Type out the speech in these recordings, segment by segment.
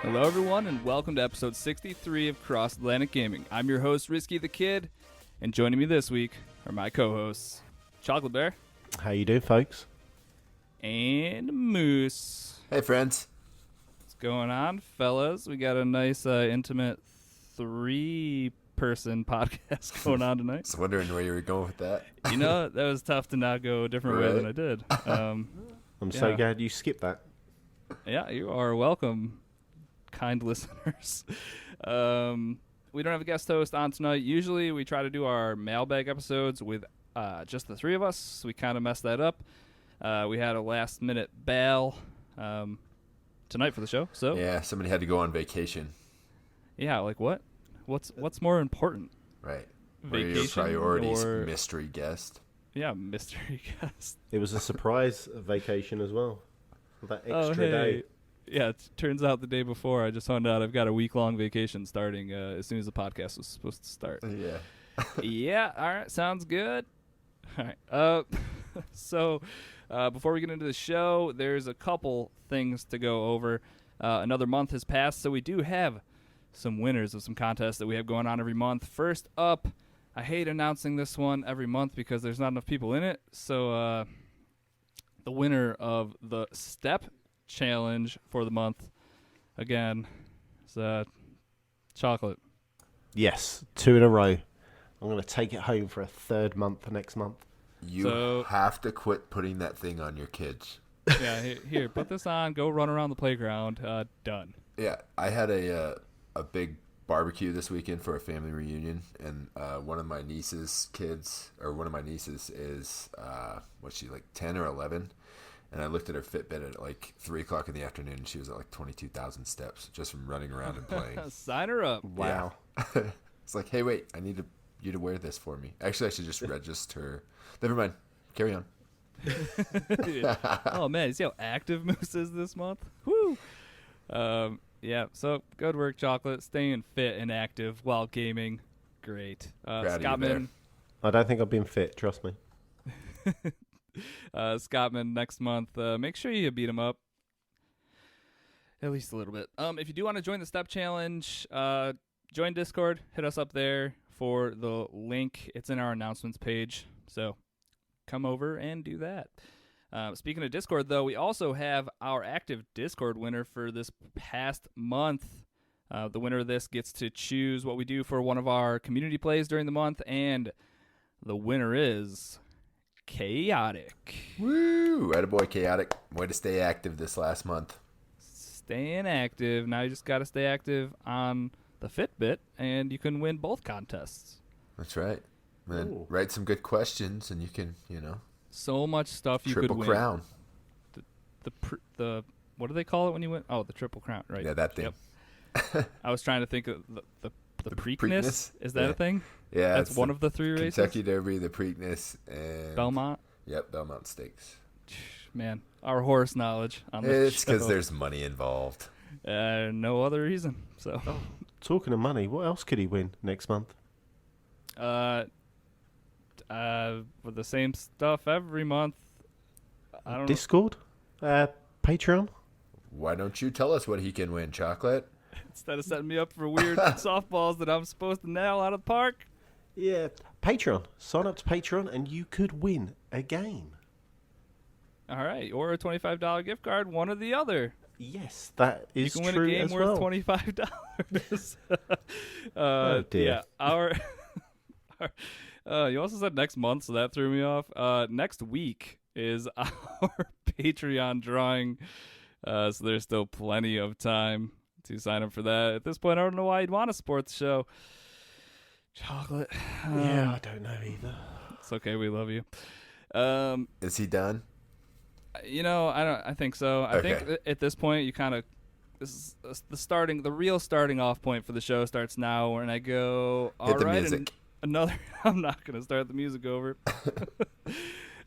Hello, everyone, and welcome to episode 63 of Cross Atlantic Gaming. I'm your host, Risky the Kid, and joining me this week are my co-hosts, Chocolate Bear. How you doing, folks? And Moose. Hey, friends. What's going on, fellas? We got a nice, intimate three-person podcast going on tonight. I was wondering where you were going with that. You know, that was tough to not go a different way than I did. I'm so glad you skipped that. Yeah, you are welcome, kind listeners. We don't have a guest host on tonight. Usually we try to do our mailbag episodes with just the three of us. We kind of messed that up. We had a last-minute bail tonight for the show. So Yeah, somebody had to go on vacation. yeah, like what? What's more important? Right. What are your Vacation priorities, or mystery guest? yeah, mystery guest. It was a surprise vacation as well. That extra hey. day. Yeah, it turns out the day before I just found out I've got a week-long vacation starting as soon as the podcast was supposed to start. Yeah. Yeah, all right, sounds good. All right. So before we get into the show, there's a couple things to go over. Another month has passed, so we do have some winners of some contests that we have going on every month. First up, I hate announcing this one every month because there's not enough people in it. So the winner of the Step Challenge for the month, again, is Chocolate. Yes, 2 in a row. I'm going to take it home for a third month next month. You have to quit putting that thing on your kids. Yeah, here, put this on. Go run around the playground. Done. Yeah, I had a big barbecue this weekend for a family reunion, and one of my niece's kids, or one of my nieces is, what's she, like 10 or 11? And I looked at her Fitbit at like 3 o'clock in the afternoon, and she was at like 22,000 steps just from running around and playing. Sign her up. Wow. Yeah. It's like, hey, wait, I need you to wear this for me. Actually, I should just register. Never mind. Carry on. Oh, man, you see how active Moose is this month? Woo! Yeah, so good work, Chocolate. Staying fit and active while gaming. Great. Scottman. I don't think I've been fit, trust me. Scottman, next month, make sure you beat him up. At least a little bit. If you do want to join the Step Challenge, join Discord. Hit us up there for the link. It's in our announcements page. So come over and do that. Speaking of Discord, though, we also have our active Discord winner for this past month. The winner of this gets to choose what we do for one of our community plays during the month, and the winner is Chaotic. Woo! Attaboy, Chaotic. Way to stay active this last month. Staying active. Now you just got to stay active on the Fitbit, and you can win both contests. That's right. Man, write some good questions, and you can, so much stuff you could win. Triple crown. The what do they call it when you win? Oh, the Triple Crown, right? Yeah, that thing. Yep. I was trying to think of the Preakness. Preakness? Is that a thing? Yeah, that's one of the 3 races. Kentucky Derby, the Preakness, and Belmont. Yep, Belmont Stakes. Man, our horse knowledge on this It's because there's money involved. No other reason. So, Talking of money, what else could he win next month? with the same stuff every month. I don't know. Discord? Patreon? Why don't you tell us what he can win, Chocolate? Instead of setting me up for weird softballs that I'm supposed to nail out of the park. Yeah, Patreon. Sign up to Patreon and you could win a game. All right, or a $25 gift card, one or the other. Yes, that is true. You can win a game as worth well. $25. Oh dear. Yeah, you also said next month, so that threw me off. Next week is our Patreon drawing, so there's still plenty of time to sign up for that. At this point, I don't know why you'd want to support the show. Chocolate. Yeah, I don't know either. It's okay. We love you. Is he done? I think so. I think at this point, you kind of, this is the real starting off point for the show starts now, when I go, all Hit the right, music. I'm not going to start the music over.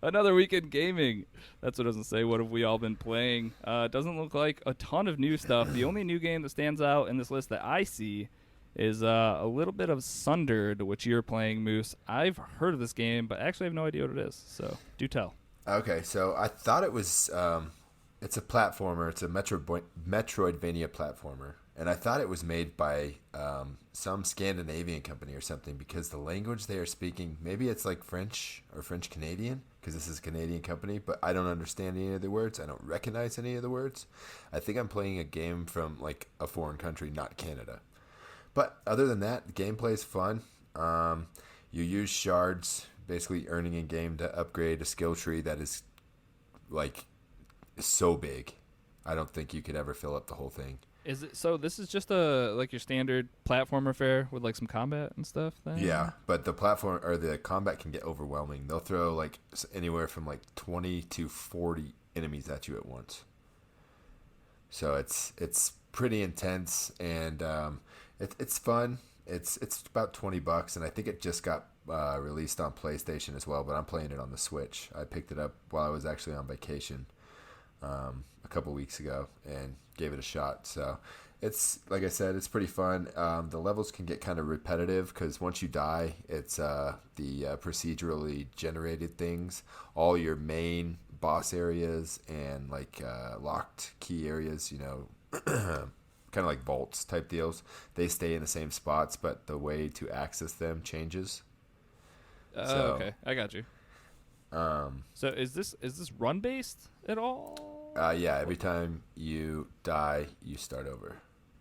Another weekend gaming. That's what it doesn't say. What have we all been playing? It doesn't look like a ton of new stuff. The only new game that stands out in this list that I see is a little bit of Sundered, which you're playing, Moose. I've heard of this game, but actually have no idea what it is. So do tell. Okay, so I thought it was it's a platformer. It's a Metroidvania platformer, and I thought it was made by some Scandinavian company or something because the language they are speaking, maybe it's like French or French Canadian because this is a Canadian company, but I don't understand any of the words. I don't recognize any of the words. I think I'm playing a game from like a foreign country, not Canada. But other than that, the gameplay is fun. You use shards, basically earning in game to upgrade a skill tree that is like so big. I don't think you could ever fill up the whole thing. Is it so? This is just a like your standard platformer fare with like some combat and stuff. Then? Yeah, but the platform or the combat can get overwhelming. They'll throw like anywhere from like 20 to 40 enemies at you at once. So it's pretty intense and it's fun. It's about $20, and I think it just got released on PlayStation as well. But I'm playing it on the Switch. I picked it up while I was actually on vacation a couple weeks ago and gave it a shot. So it's like I said, it's pretty fun. The levels can get kind of repetitive because once you die, it's the procedurally generated things. All your main boss areas and like locked key areas, you know. Kind of like vaults type deals. They stay in the same spots, but the way to access them changes. Okay, I got you. So is this run based at all? Yeah, every time you die, you start over.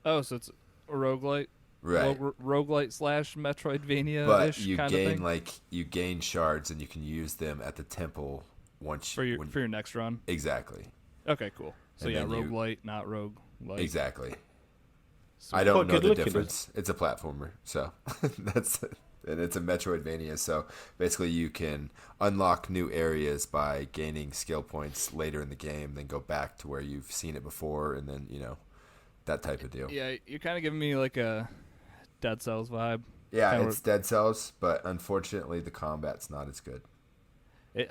Oh, so it's a roguelite, right? Roguelite / Metroidvania. But you kind gain of thing? you gain shards, and you can use them at the temple once for your next run. Exactly. Okay, cool. So And yeah, then you- roguelite, not roguelite. Exactly. Sweet. I don't Quite know good the looking, difference. It's a platformer, so that's and it's a Metroidvania. So basically, you can unlock new areas by gaining skill points later in the game, then go back to where you've seen it before, and then that type of deal. Yeah, you're kind of giving me like a Dead Cells vibe. Yeah, Kinda it's Dead Cells, but unfortunately, the combat's not as good.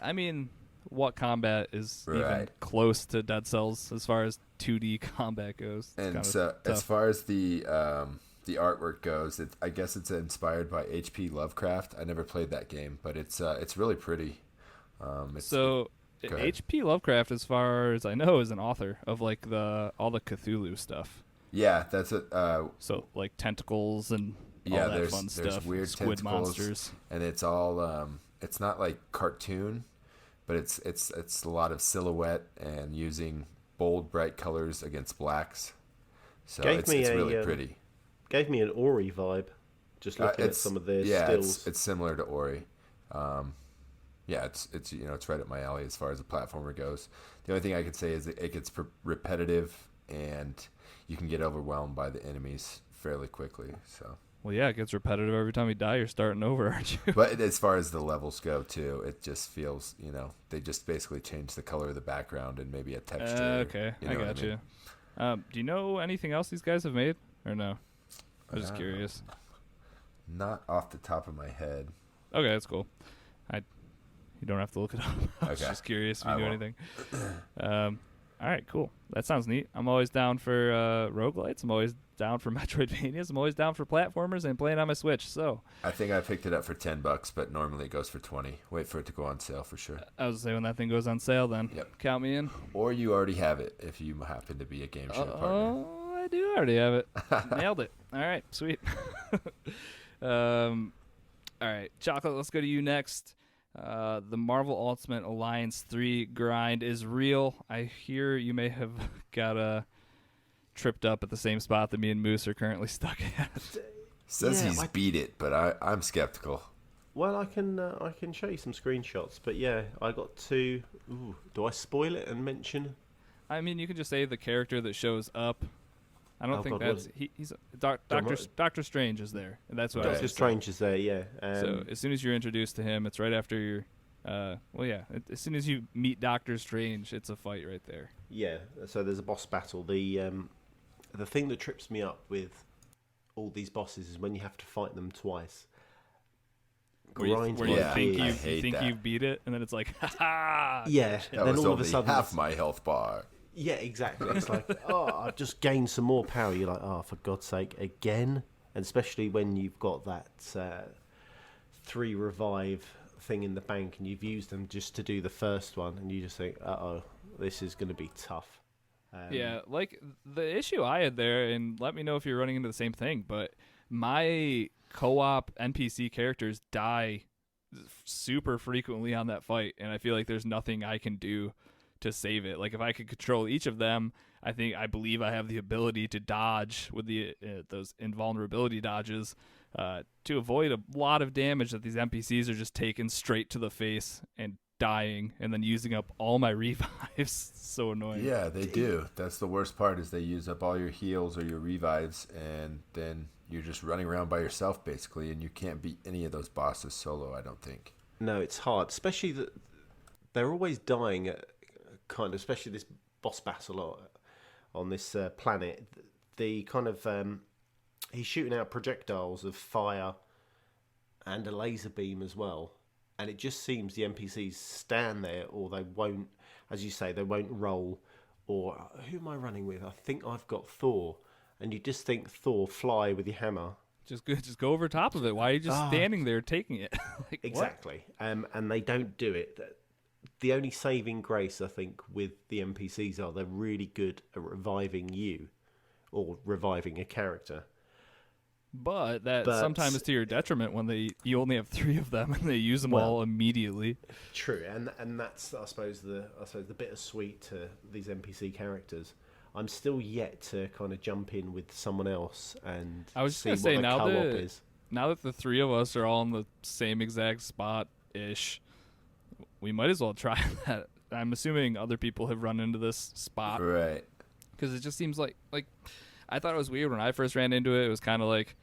I mean, what combat is even Right. close to Dead Cells as far as 2D combat goes? It's And kinda so, as tough. far as the artwork goes, I guess it's inspired by H.P. Lovecraft. I never played that game, but it's really pretty. So go ahead. H.P. Lovecraft, as far as I know, is an author of like all the Cthulhu stuff. Yeah, that's it. So like tentacles and all Yeah, that there's fun there's stuff. weird Squid tentacles, monsters. and it's all it's not like cartoon, but it's a lot of silhouette and using bold, bright colors against blacks. So it's really pretty. Gave me an Ori vibe, just looking at some of their stills. It's similar to Ori. Yeah, it's it's right up my alley as far as the platformer goes. The only thing I could say is that it gets repetitive and you can get overwhelmed by the enemies fairly quickly. So, Well, yeah, it gets repetitive every time you die. You're starting over, aren't you? but as far as the levels go too, it just feels they just basically change the color of the background and maybe a texture. Okay, you know I what got mean? you. Do you know anything else these guys have made, or no? I'm just curious. Not off the top of my head. Okay, that's cool. You don't have to look it up. I was Okay. just curious if you I knew won't. anything. All right, cool. That sounds neat. I'm always down for roguelites. I'm always down for Metroidvanias. I'm always down for platformers and playing on my Switch. So I think I picked it up for $10, but normally it goes for 20. Wait for it to go on sale for sure. I was saying when that thing goes on sale, then Yep. count me in. Or you already have it if you happen to be a game show partner. Oh, I do already have it. Nailed it. All right, sweet. All right, Chocolate, let's go to you next. The Marvel Ultimate Alliance 3 grind is real. I hear you may have got tripped up at the same spot that me and Moose are currently stuck at. Says Yeah, he's beat it, but I'm skeptical. Well, I can show you some screenshots, but yeah, I got two. Ooh, do I spoil it and mention? I mean, you can just say the character that shows up. I don't Oh, think God, that's he's Doctor Strange is there, and that's what I Doctor was Strange is there, yeah. So as soon as you're introduced to him, it's right after you're. As soon as you meet Doctor Strange, it's a fight right there. Yeah, so there's a boss battle. The thing that trips me up with all these bosses is when you have to fight them twice. Where you Yeah, think I you hate think that. you've beat it, and then it's like, ha ha. Yeah, That and then was all of a only sudden, half my health bar. yeah, exactly. It's like, oh, I've just gained some more power. You're like, oh, for God's sake, again? And especially when you've got that 3 revive thing in the bank, and you've used them just to do the first one, and you just think, uh-oh, this is going to be tough. Yeah, like the issue I had there, and let me know if you're running into the same thing, but my co-op NPC characters die super frequently on that fight, and I feel like there's nothing I can do to save it. Like if I could control each of them, I believe I have the ability to dodge with the those invulnerability dodges to avoid a lot of damage that these NPCs are just taking straight to the face and dying, and then using up all my revives. So annoying. Yeah, they do. That's the worst part, is they use up all your heals or your revives, and then you're just running around by yourself basically, and you can't beat any of those bosses solo, I don't think. No, it's hard, especially that they're always dying at kind of, especially this boss battle on this planet. The kind of he's shooting out projectiles of fire and a laser beam as well. And it just seems the NPCs stand there, or they won't, as you say, they won't roll. Or who am I running with? I think I've got Thor. And you just think, Thor, fly with your hammer. Just go over top of it. Why are you just standing there taking it? Like, exactly. And they don't do it. The only saving grace, I think, with the NPCs are they're really good at reviving you, or reviving a character. But sometimes is to your detriment when you only have 3 of them and they use them all immediately. True, and that's I suppose the bittersweet to these NPC characters. I'm still yet to kind of jump in with someone else and I was just see gonna say, what the now co-op is. Now that the 3 of us are all in the same exact spot ish, we might as well try that. I'm assuming other people have run into this spot, right? Because it just seems like I thought it was weird when I first ran into it. It was kind of like,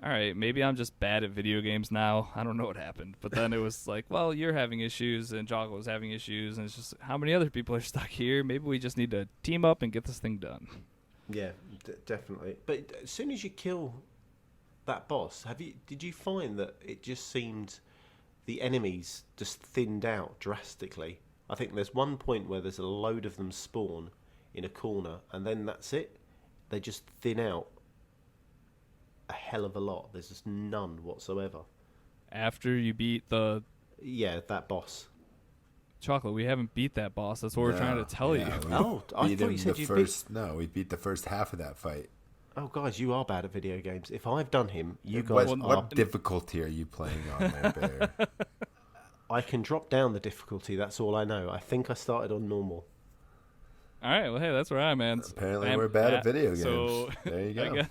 all right, maybe I'm just bad at video games now. I don't know what happened. But then it was like, well, you're having issues and Joggle was having issues. And it's just, how many other people are stuck here? Maybe we just need to team up and get this thing done. Yeah, definitely. But as soon as you kill that boss, did you find that it just seemed the enemies just thinned out drastically? I think there's one point where there's a load of them spawn in a corner, and then that's it. They just thin out a hell of a lot. There's just none whatsoever. After you beat the... Yeah, that boss. Chocolate, we haven't beat that boss. That's what we're trying to tell you. I thought you said you beat... No, we beat the first half of that fight. Oh, guys, you are bad at video games. If I've done him, you guys are... What difficulty are you playing on there, Bear? I can drop down the difficulty, that's all I know. I think I started on normal. All right, well, hey, that's where I'm at. Apparently we're bad at video games. So there you go.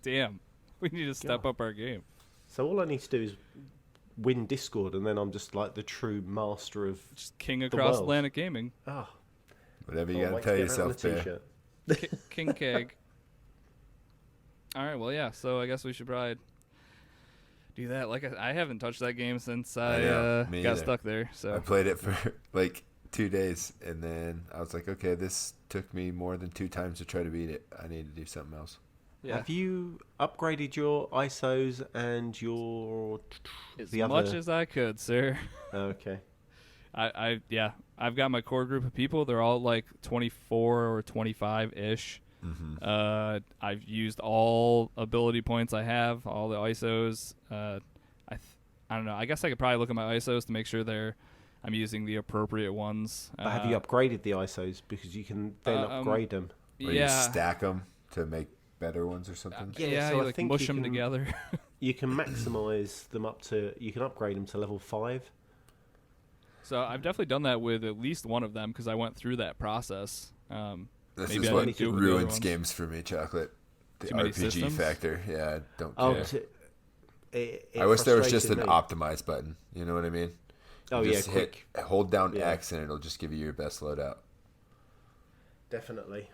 Damn. We need to step up our game. So all I need to do is win Discord, and then I'm just like the true master of just king across Atlantic Gaming. Oh. Whatever you got to tell yourself there. King Keg. All right, well, yeah, so I guess we should probably do that. Like I haven't touched that game since I got stuck there. So I played it for like 2 days, and then I was like, okay, this took me more than 2 times to try to beat it. I need to do something else. Yeah. Have you upgraded your ISOs and your much as I could, sir? Okay. I've got my core group of people. They're all like 24 or 25 ish. Mm-hmm. I've used all ability points I have, all the ISOs. I don't know. I guess I could probably look at my ISOs to make sure I'm using the appropriate ones. But have you upgraded the ISOs, because you can then upgrade them? Or you stack them to make better ones or something? Yeah, so you like mush them together. You can maximize them up to, you can upgrade them to level 5. So I've definitely done that with at least one of them, because I went through that process. This is what ruins games for me, Chocolate. The RPG systems? factor. Yeah, I don't care. It I wish there was just an me. optimize button. You know what I mean? Oh, just quick. Hold down X and it'll just give you your best loadout. Definitely.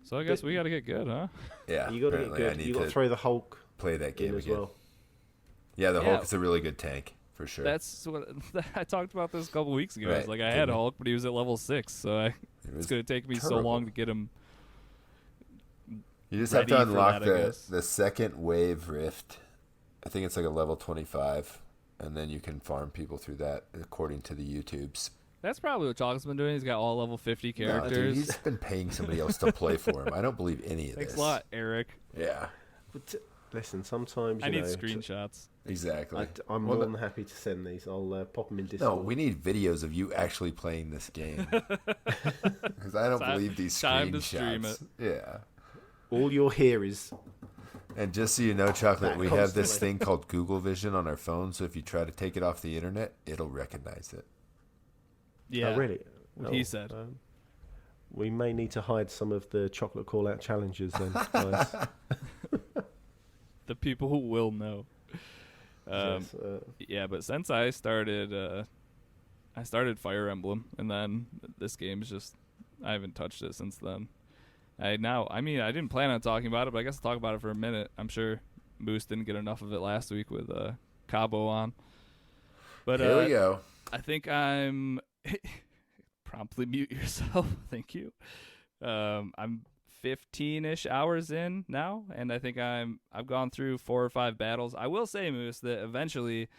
So I guess we got to get good, huh? Yeah. You got to get good. You got to throw the Hulk. Play that game as again. well. Yeah, the Hulk is a really good tank for sure. That's what I talked about this a couple weeks ago. Right. I was like, I had Hulk, but he was at level 6, so it's going to take me so long to get him. You just have to unlock the second wave rift. I think it's like a level 25, and then you can farm people through that according to the YouTubes. That's probably what Chalk's been doing. He's got all level 50 characters. No, dude, he's been paying somebody else to play for him. I don't believe any of this. Thanks a lot, Eric. Yeah. But Listen, sometimes I need screenshots. Exactly. I'm more than happy to send these. I'll pop them in Discord. No, we need videos of you actually playing this game. Because I don't believe these time to stream screenshots. Yeah. All you'll hear is... And just so you know, Chocolate, That we have this constantly. thing called Google Vision on our phone, so if you try to take it off the internet, it'll recognize it. Yeah. Oh, really? What he said. We may need to hide some of the chocolate call-out challenges then, guys. The people who will know. Yes, Yeah, but since I started Fire Emblem, and then this game's just, I haven't touched it since then. I didn't plan on talking about it, but I guess I'll talk about it for a minute. I'm sure Moose didn't get enough of it last week with Cabo on. But Here we go. I think I'm promptly mute yourself. Thank you. I'm 15-ish hours in now, and I think I've gone through 4 or 5 battles. I will say, Moose, that eventually,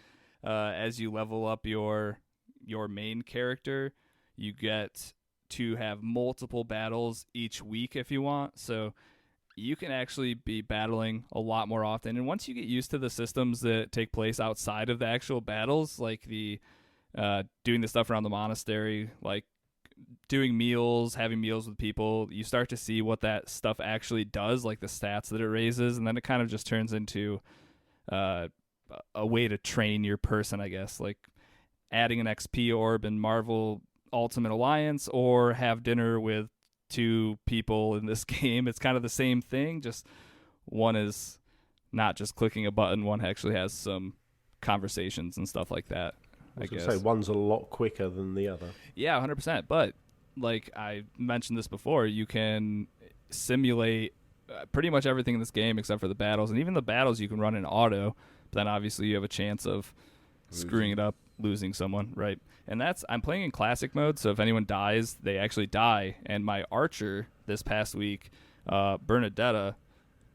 as you level up your main character, you get to have multiple battles each week if you want. So you can actually be battling a lot more often. And once you get used to the systems that take place outside of the actual battles, like the doing the stuff around the monastery, like doing meals, having meals with people, you start to see what that stuff actually does, like the stats that it raises, and then it kind of just turns into a way to train your person, I guess, like adding an XP orb in Marvel Ultimate Alliance or have dinner with 2 people in this game. It's kind of the same thing, just one is not just clicking a button, one actually has some conversations and stuff like that. I guess. Say one's a lot quicker than the other. Yeah, 100%. But like I mentioned this before, you can simulate pretty much everything in this game except for the battles, and even the battles you can run in auto. But then obviously you have a chance of screwing it up, losing someone, right? And I'm playing in classic mode, so if anyone dies, they actually die. And my archer this past week, Bernadetta,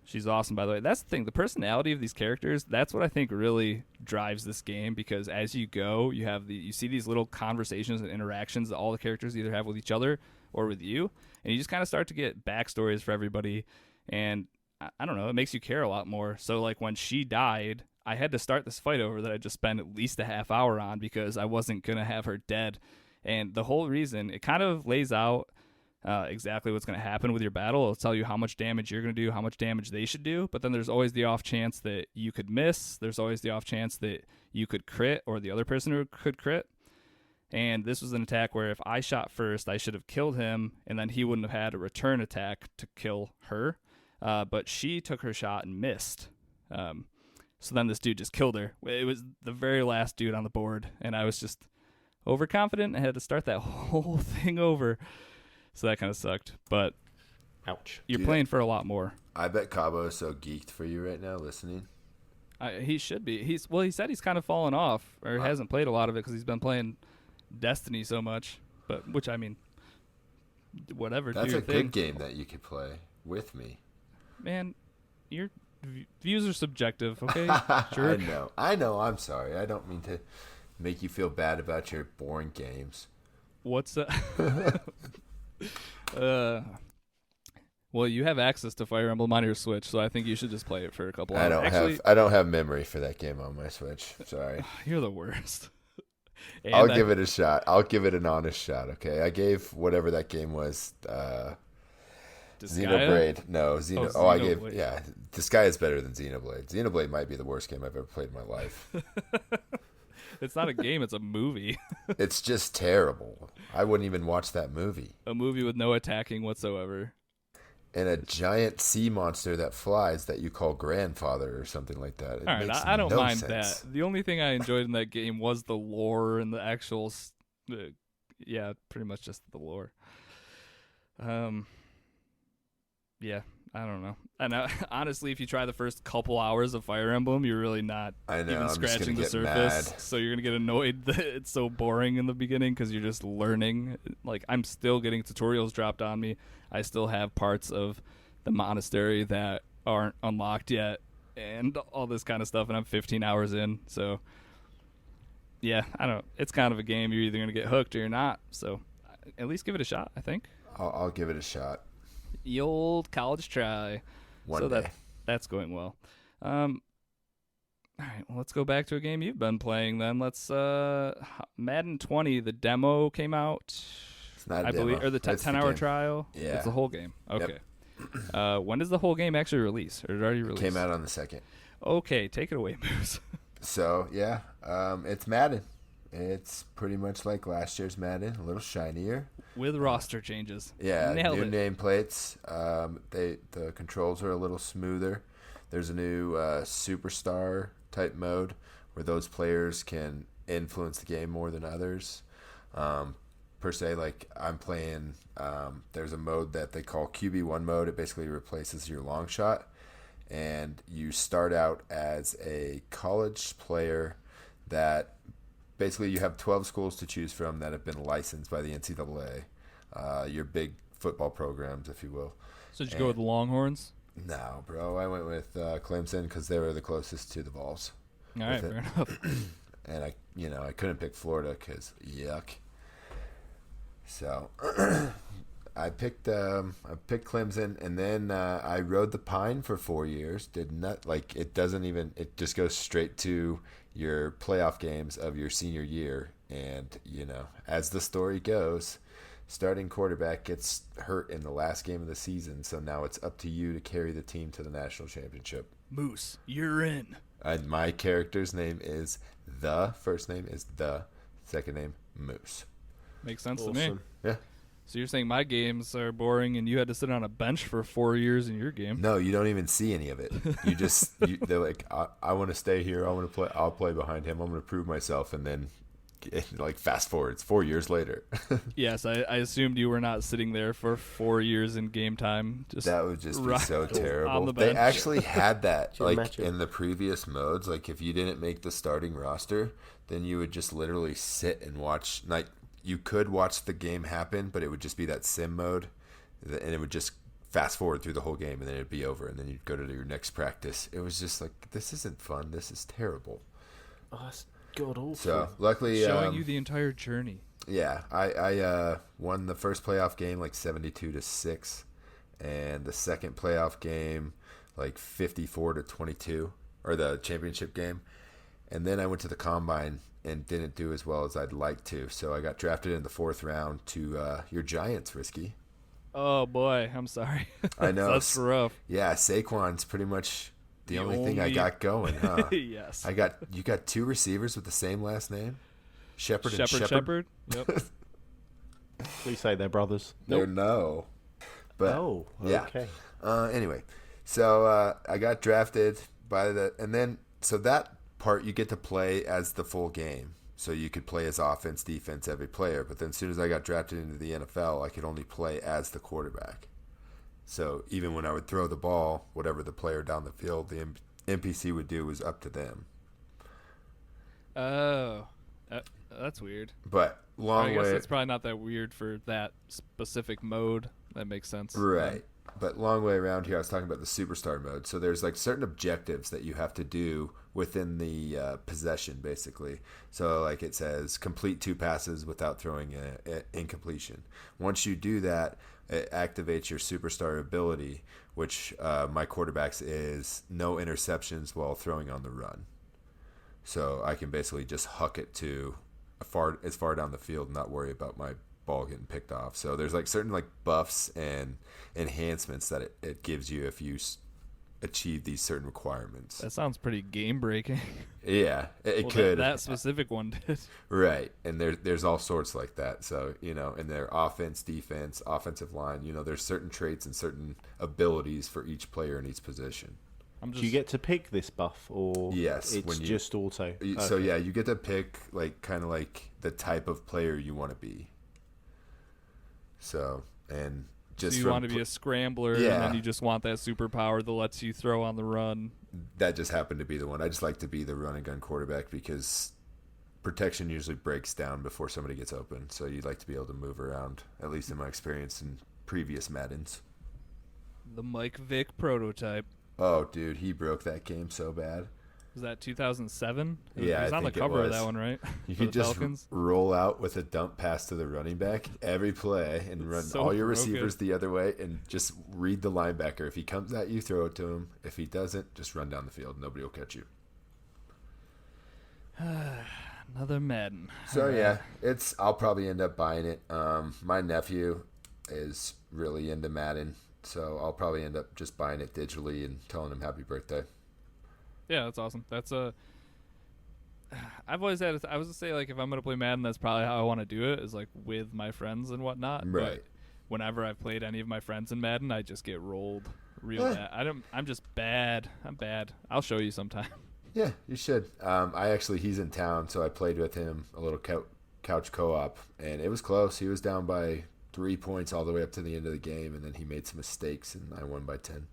she's awesome, by the way. That's the thing. The personality of these characters, that's what I think really drives this game, because as you go, you see these little conversations and interactions that all the characters either have with each other or with you, and you just kind of start to get backstories for everybody, and I don't know, it makes you care a lot more. So like when she died, I had to start this fight over that I just spent at least a half hour on because I wasn't going to have her dead. And the whole reason, it kind of lays out exactly what's going to happen with your battle. It'll tell you how much damage you're going to do, how much damage they should do, but then there's always the off chance that you could miss. There's always the off chance that you could crit or the other person could crit. And this was an attack where if I shot first, I should have killed him, and then he wouldn't have had a return attack to kill her. But she took her shot and missed. So then this dude just killed her. It was the very last dude on the board, and I was just overconfident. I had to start that whole thing over. So that kind of sucked. But ouch. You're playing for a lot more. I bet Cabo is so geeked for you right now listening. He should be. He said he's kind of fallen off, or hasn't played a lot of it because he's been playing Destiny so much. But which, I mean, whatever. That's do a your good thing. game that you could play with me. Man, your views are subjective, okay? Sure. I know. I'm sorry. I don't mean to make you feel bad about your boring games. What's that? Well, you have access to Fire Emblem on your Switch, so I think you should just play it for a couple hours. I don't have memory for that game on my Switch. Sorry. You're the worst. I'll give it a shot. I'll give it an honest shot, okay? I gave whatever that game was, Xenoblade. No, I gave, yeah. Disgaea is better than Xenoblade. Xenoblade might be the worst game I've ever played in my life. It's not a game, it's a movie. It's just terrible. I wouldn't even watch that movie. A movie with no attacking whatsoever. And a giant sea monster that flies that you call grandfather or something like that. All right, I don't mind that. The only thing I enjoyed in that game was the lore and the actual, pretty much just the lore. Yeah, I don't know. And honestly, if you try the first couple hours of Fire Emblem, you're really not even scratching the surface. Mad. So you're going to get annoyed that it's so boring in the beginning because you're just learning. Like, I'm still getting tutorials dropped on me. I still have parts of the monastery that aren't unlocked yet and all this kind of stuff, and I'm 15 hours in. So, yeah, I don't know. It's kind of a game. You're either going to get hooked or you're not. So at least give it a shot, I think. I'll give it a shot. The old college try. One day. That's going well. All right, well, let's go back to a game you've been playing then. Let's Madden 20, the demo came out. It's not a I demo. believe, or the It's 10-hour game. trial. Yeah. It's the whole game. Okay. Yep. When does the whole game actually release? Or did it already release? Came out on the 2nd. Okay, take it away, Moose. So, yeah, it's Madden. It's pretty much like last year's Madden, a little shinier. With roster changes. Yeah, Nailed new it. nameplates. The controls are a little smoother. There's a new superstar type mode where those players can influence the game more than others. Per se, like I'm playing, there's a mode that they call QB1 mode. It basically replaces your long shot, and you start out as a college player that basically you have 12 schools to choose from that have been licensed by the NCAA, your big football programs, if you will. So did you go with the Longhorns? No, bro. I went with Clemson because they were the closest to the Vols. All right, fair enough. And I couldn't pick Florida because yuck. So I picked Clemson, and then I rode the Pine for 4 years. Did not like it. Doesn't even. It just goes straight to your playoff games of your senior year, and as the story goes, starting quarterback gets hurt in the last game of the season, so now it's up to you to carry the team to the national championship. Moose, you're in. My character's name is The. First name is The. Second name, Moose. Makes sense to Awesome. me. Yeah. So you're saying my games are boring and you had to sit on a bench for 4 years in your game? No, you don't even see any of it. You just they're like, I want to stay here. I want to play. I'll play behind him. I'm going to prove myself, and then like fast forward, it's 4 years later. Yes, I assumed you were not sitting there for 4 years in game time. That would just be so on terrible. the They bench. actually had that you like imagine? in the previous modes. Like if you didn't make the starting roster, then you would just literally sit and watch. Like you could watch the game happen, but it would just be that sim mode, and it would just fast forward through the whole game, and then it'd be over, and then you'd go to your next practice. It was just like, this isn't fun. This is terrible. Oh, that's god awful. So luckily, Showing you the entire journey. yeah, I won the first playoff game like 72-6, and the second playoff game like 54-22, or the championship game. And then I went to the combine and didn't do as well as I'd like to. So I got drafted in the 4th round to your Giants, Risky. Oh boy, I'm sorry. I know. That's rough. Yeah, Saquon's pretty much the only thing I only- got going, huh? Yes. You got 2 receivers with the same last name? Shepard and Shepard? Shepard. Yep. Please say they're brothers. They're no. But Oh, yeah. okay. Anyway, so I got drafted so that part you get to play as the full game. So you could play as offense, defense, every player. But then as soon as I got drafted into the NFL, I could only play as the quarterback. So even when I would throw the ball, whatever the player down the field, the NPC would do was up to them. Oh, that's weird. But I guess it's probably not that weird for that specific mode. That makes sense. Right. But long way around here, I was talking about the superstar mode. So there's like certain objectives that you have to do within the possession, basically. So like it says, complete 2 passes without throwing an incompletion. Once you do that, it activates your superstar ability, which my quarterback's is no interceptions while throwing on the run. So I can basically just huck it to as far down the field and not worry about my ball getting picked off. So there's like certain like buffs and enhancements that it gives you if you achieve these certain requirements. That sounds pretty game breaking. Yeah, it could. That specific one did. Right, and there's all sorts like that. So in their offense, defense, offensive line, there's certain traits and certain abilities for each player in each position. Do you get to pick this buff, or yes, it's just auto? So yeah, you get to pick like kind of like the type of player you want to be. So and just you want to be a scrambler, Yeah. and then you just want that superpower that lets you throw on the run. that just happened to be the one. I just like to be the run and gun quarterback because protection usually breaks down before somebody gets open. So you'd like to be able to move around, at least in my experience in previous Maddens. The Mike Vick prototype. Oh, dude, he broke that game so bad. Was that 2007? Yeah, he was I on the think it cover of was. that one, right? You For could the just Falcons. roll out with a dump pass to the running back every play and run so all your broken. receivers the other way and just read the linebacker. If he comes at you, throw it to him. If he doesn't, just run down the field. Nobody will catch you. Another Madden. So yeah, I'll probably end up buying it. My nephew is really into Madden, so I'll probably end up just buying it digitally and telling him happy birthday. Yeah, that's awesome. I've always had. I was to say, like, if I'm gonna play Madden, that's probably how I want to do it. Is like with my friends and whatnot. Right. But whenever I've played any of my friends in Madden, I just get rolled real bad. I'm just bad. I'm bad. I'll show you sometime. Yeah, you should. He's in town, so I played with him a little couch co-op, and it was close. He was down by 3 points all the way up to the end of the game, and then he made some mistakes, and I won by 10.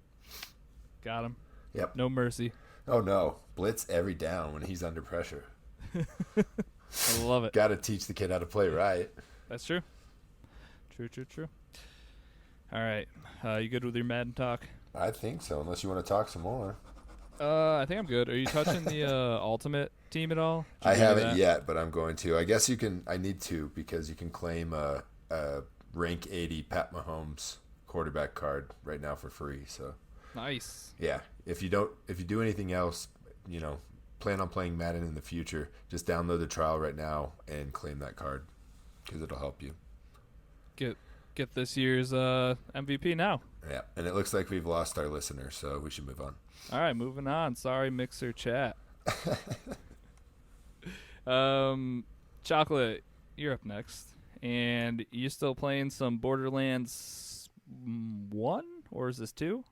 Got him. Yep. No mercy. Oh, no. Blitz every down when he's under pressure. I love it. Got to teach the kid how to play right. That's true. True. All right. You good with your Madden talk? I think so, unless you want to talk some more. I think I'm good. Are you touching the Ultimate team at all? I haven't yet, but I'm going to. I guess you can. I need to because you can claim a rank 80 Pat Mahomes quarterback card right now for free. So nice. Yeah. If you do anything else, plan on playing Madden in the future, just download the trial right now and claim that card because it'll help you. Get this year's MVP now. Yeah, and it looks like we've lost our listener, so we should move on. All right, moving on. Sorry, Mixer chat. Chocolate, you're up next, and you still playing some Borderlands 1, or is this 2?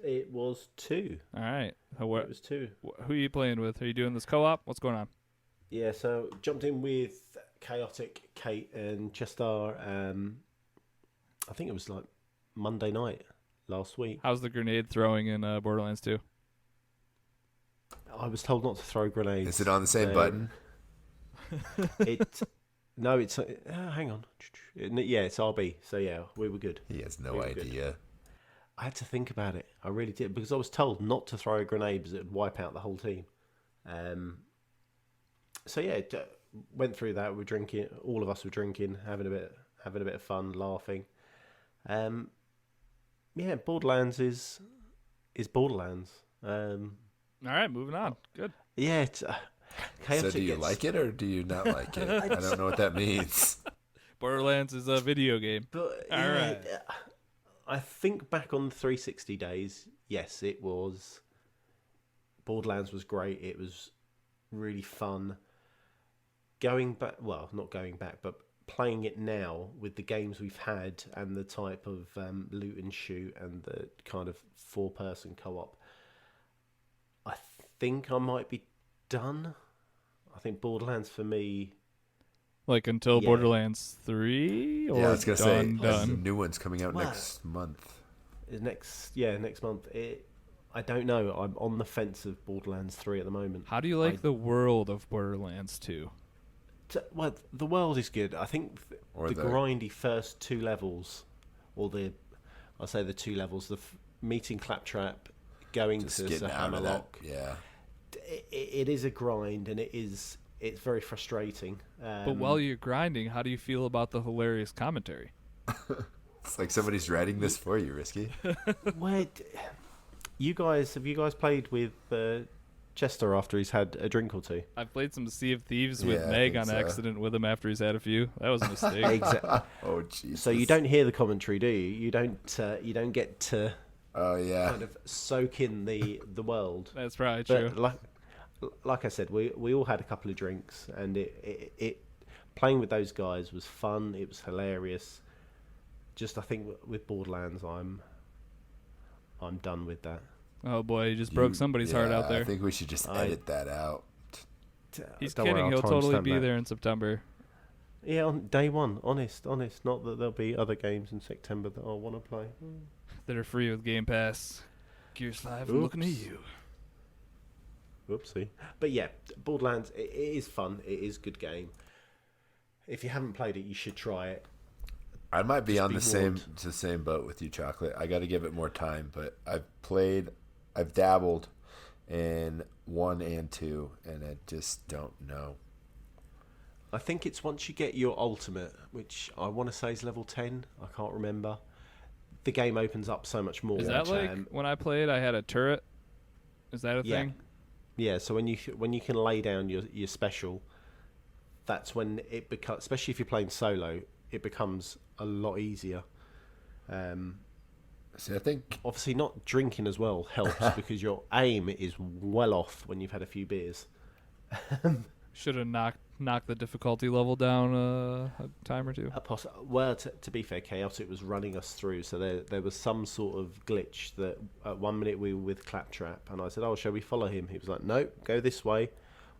It was 2. All right. It was 2. Who are you playing with? Are you doing this co-op? What's going on? Yeah, so jumped in with Chaotic, Kate, and Chestar. I think it was like Monday night last week. How's the grenade throwing in Borderlands 2? I was told not to throw grenades. Is it on the same button? No, it's hang on. Yeah, it's RB. So yeah, we were good. He has no idea. I had to think about it. I really did because I was told not to throw a grenade because it would wipe out the whole team. So yeah, went through that. We're drinking. All of us were drinking, having a bit of fun, laughing. Yeah, Borderlands is Borderlands. All right, moving on. Good. Yeah. It's, so do you like it or do you not like it? I don't know what that means. Borderlands is a video game. But all right. I think back on the 360 days, yes, it was. Borderlands was great. It was really fun. Going back, well, not going back, but playing it now with the games we've had and the type of loot and shoot and the kind of 4-person co-op, I think I might be done. I think Borderlands for me... Like until Borderlands 3? Or yeah, I was going to say, done? new one's coming out next month. Next month. I don't know. I'm on the fence of Borderlands 3 at the moment. How do you like the world of Borderlands 2? Well, the world is good. I think the grindy first 2 levels, or I'll say the 2 levels, meeting Claptrap, going just to Sir Hammerlock. Yeah. It is a grind, and it's very frustrating. But while you're grinding, how do you feel about the hilarious commentary? It's like somebody's writing this for you, Risky. Have you guys played with Chester after he's had a drink or two? I played some Sea of Thieves with Meg on accident with him after he's had a few. That was a mistake. Exactly. Oh, Jesus. So you don't hear the commentary, do you? You don't get to kind of soak in the world. That's probably true. But like I said, we all had a couple of drinks, and it playing with those guys was fun. It was hilarious. Just I think with Borderlands, I'm done with that. Oh boy, you just broke somebody's heart out there. I think we should just edit that out. He's kidding. He'll totally be there in September. Yeah, on day one. Honest. Not that there'll be other games in September that I'll want to play. That are free with Game Pass. Gears 5, I'm looking at you. Whoopsie. But yeah, Borderlands, it is fun. It is a good game. If you haven't played it, you should try it. I might be on the same boat with you, Chocolate. I got to give it more time, but I've dabbled, in 1 and 2, and I just don't know. I think it's once you get your ultimate, which I want to say is level 10. I can't remember. The game opens up so much more. Is that like when I played, I had a turret? Is that a thing? Yeah. So when you can lay down your special, that's when it becomes. Especially if you're playing solo, it becomes a lot easier. See, I think obviously not drinking as well helps because your aim is well off when you've had a few beers. Should have knocked the difficulty level down a time or two. Well, to be fair, Chaotic was running us through, so there was some sort of glitch that at 1 minute we were with Claptrap, and I said, "Oh, shall we follow him?" He was like, "No, go this way."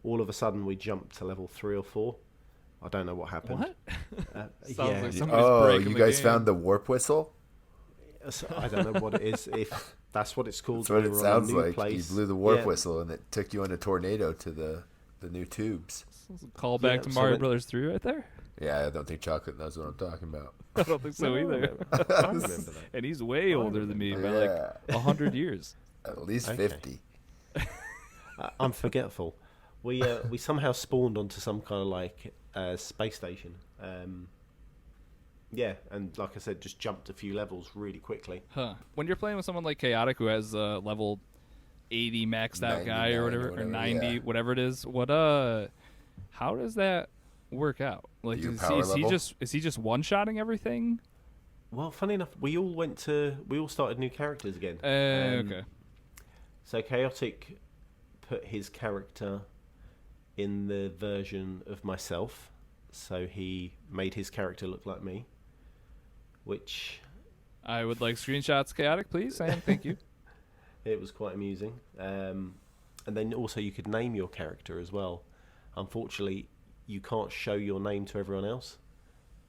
All of a sudden, we jumped to level 3 or 4. I don't know what happened. What? Yeah. Like somebody's breaking you the guys game. found the warp whistle? So I don't know what it is. If that's what it's called. That's what we it were on a sounds new like. place. You blew the warp whistle, and it took you on a tornado to the new tubes. Call back to so Mario when- Brothers 3 right there. Yeah, I don't think Chocolate knows what I'm talking about. I don't think so either. I remember that. And he's way older than me by Yeah. like 100 years. At least Okay. 50. I'm forgetful. We somehow spawned onto some kind of like space station. Yeah, and like I said, just jumped a few levels really quickly. Huh. When you're playing with someone like Chaotic who has level 80 maxed out guy 99 or whatever, or 90, yeah. whatever it is, how does that work out? Like, Your is power he level? just one-shotting everything? Well, funny enough, we all started new characters again. Okay. So Chaotic put his character in the version of myself, so he made his character look like me, which I would like screenshots, Chaotic, please, and thank you. it was quite amusing. And then also you could name your character as well. Unfortunately, you can't show your name to everyone else,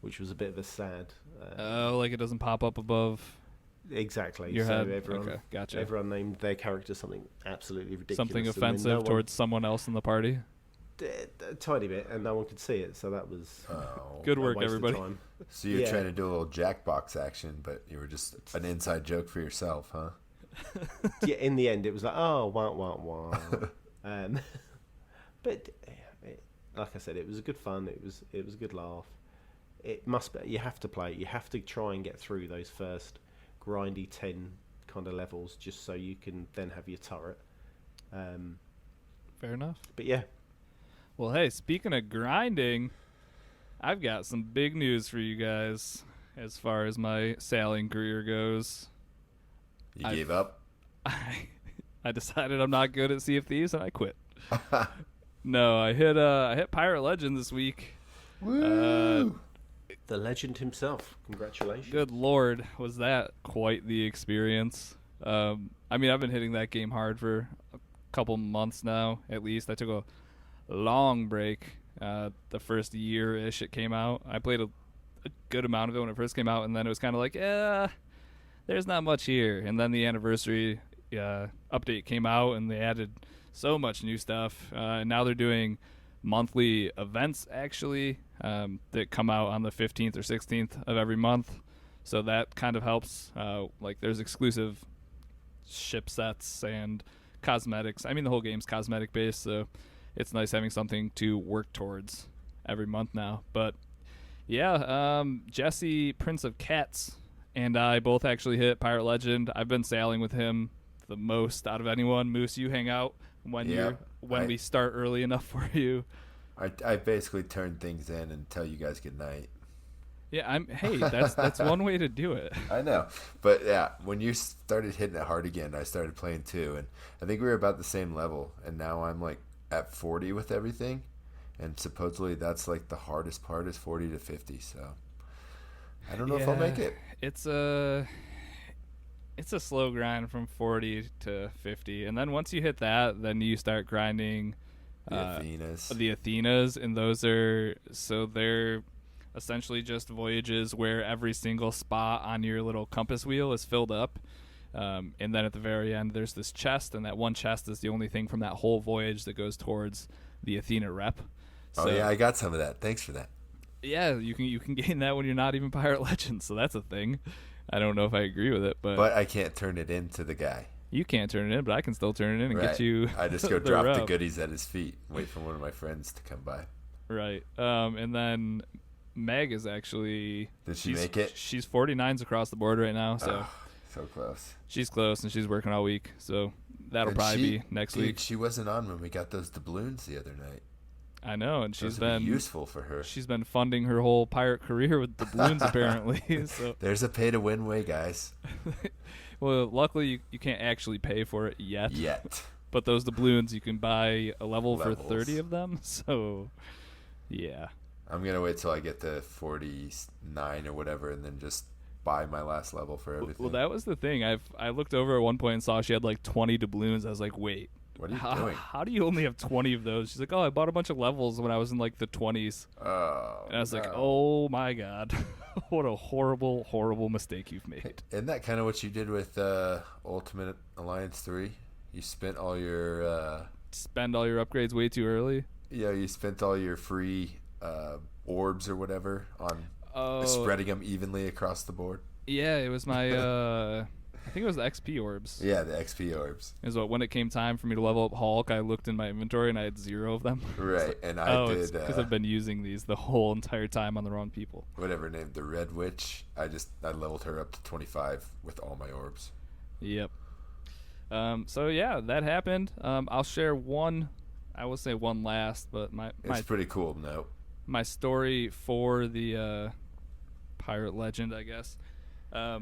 which was a bit of a sad. Like it doesn't pop up above Exactly. your so head. everyone, Okay, gotcha. everyone named their character something absolutely ridiculous. Something and then offensive no one- towards someone else in the party. a tiny bit, and no one could see it. So that was Oh. Good a work, waste of everybody. time. So you're Yeah. trying to do a little Jackbox action, but you were just an inside joke for yourself, huh? Yeah, in the end, it was like, oh, wah, wah, wah. But like I said, it was a good fun. It was a good laugh. It must be. You have to play. You have to try and get through those first grindy 10 kind of levels, just so you can then have your turret. Fair enough. But yeah, Well, hey, speaking of grinding, I've got some big news for you guys as far as my sailing career goes. You gave up? I decided I'm not good at Sea of Thieves and I quit. No, I hit Pirate Legend this week. Woo! the legend himself. Congratulations. Good Lord, was that quite the experience. I mean, I've been hitting that game hard for a couple months now, at least. I took a long break the first year-ish it came out. I played a good amount of it when it first came out, and then it was kind of like, there's not much here. And then the anniversary update came out, and they added so much new stuff. And now they're doing monthly events, actually, that come out on the 15th or 16th of every month. So that kind of helps. Like, there's exclusive ship sets and cosmetics. I mean, the whole game's cosmetic-based, so it's nice having something to work towards every month now. But, yeah, Jesse, Prince of Cats, and I both actually hit Pirate Legend. I've been sailing with him the most out of anyone. Moose, you hang out when we start early enough for you. I basically turn things in and tell you guys good night. Yeah, hey, that's one way to do it. I know. But yeah, when you started hitting it hard again, I started playing too. And I think we were about the same level. And now I'm like at 40 with everything. And supposedly that's like the hardest part is 40 to 50. So I don't know if I'll make it. It's a slow grind from 40 to 50. And then once you hit that, then you start grinding the Athenas. And they're essentially just voyages where every single spot on your little compass wheel is filled up. And then at the very end, there's this chest, and that one chest is the only thing from that whole voyage that goes towards the Athena rep. So, yeah, I got some of that. Thanks for that. Yeah, you can gain that when you're not even Pirate Legend, so that's a thing. I don't know if I agree with it, but I can't turn it into the guy. You can't turn it in, but I can still turn it in and Right. get you. I just go the drop the rub. goodies at his feet, wait for one of my friends to come by. Right. And then Meg is actually. Did she she's- make it? She's 49s across the board right now, so Oh, so close. she's close and she's working all week. So that'll And probably be next dude, week. She wasn't on when we got those doubloons the other night. I know, and Those she's would be been useful for her. she's been funding her whole pirate career with doubloons apparently. So There's a pay to win way, guys. well, luckily you can't actually pay for it yet. Yet. But those doubloons you can buy a level Levels. for 30 of them. So yeah. I'm gonna wait till I get to 49 or whatever, and then just buy my last level for everything. Well, that was the thing. I looked over at one point and saw she had like 20 doubloons. I was like, wait, What are you how, doing? how do you only have 20 of those? She's like, oh, I bought a bunch of levels when I was in like the 20s. Oh. And I was like, no. oh my god, what a horrible, horrible mistake you've made. Isn't that kind of what you did with Ultimate Alliance 3? You spent all your Spend all your upgrades way too early. you spent all your free orbs or whatever on Oh, spreading them evenly across the board. yeah, it was my, I think it was the XP orbs. Yeah, the XP orbs. Is what when it came time for me to level up Hulk, I looked in my inventory and I had 0 of them. Right, and I did because I've been using these the whole entire time on the wrong people. whatever named the Red Witch. I leveled her up to 25 with all my orbs. Yep. So yeah, that happened. I'll share one. I will say one last, but It's pretty cool. No, my story for the pirate legend, I guess. well,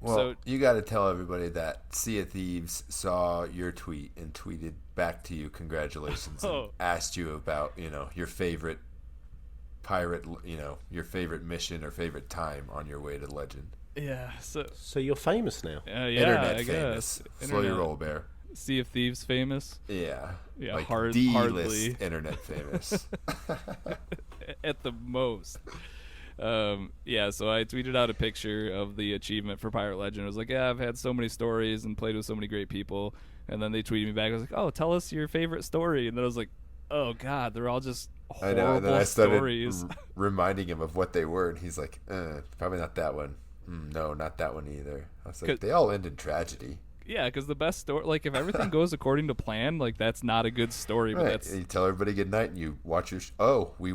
So you got to tell everybody that Sea of Thieves saw your tweet and tweeted back to you congratulations and Oh. asked you about your favorite pirate, your favorite mission or favorite time on your way to legend. yeah, So you're famous now. yeah, Internet I famous. guess. Slow your Internet. roll, Bear. Sea of Thieves famous Yeah. Yeah, like hardly. D-list internet famous. at the most. Yeah, so I tweeted out a picture of the achievement for Pirate Legend. I was like, yeah, I've had so many stories and played with so many great people. And then they tweeted me back. I was like, oh, tell us your favorite story. And then I was like, oh, God, they're all just I horrible know. And then I started stories. reminding him of what they were, and he's like, probably not that one. No, not that one either. I was like, 'Cause- they all end in tragedy. Yeah, because the best story, like, if everything goes according to plan, like, that's not a good story. But Right. that's And you tell everybody good night, and you watch your. We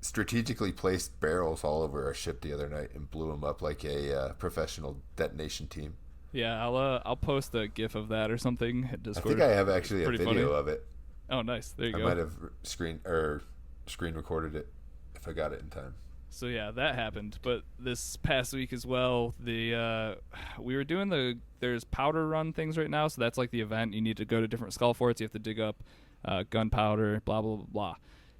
strategically placed barrels all over our ship the other night and blew them up like a professional detonation team. yeah. I'll post a GIF of that or something at I Discord. think I have actually a Pretty video funny. of it. Oh, nice. There you I go. might have screen recorded it if I got it in time. So yeah, that happened. But this past week as well, we were doing there's powder run things right now. So that's like the event. You need to go to different skull forts. You have to dig up gunpowder. Blah blah blah blah.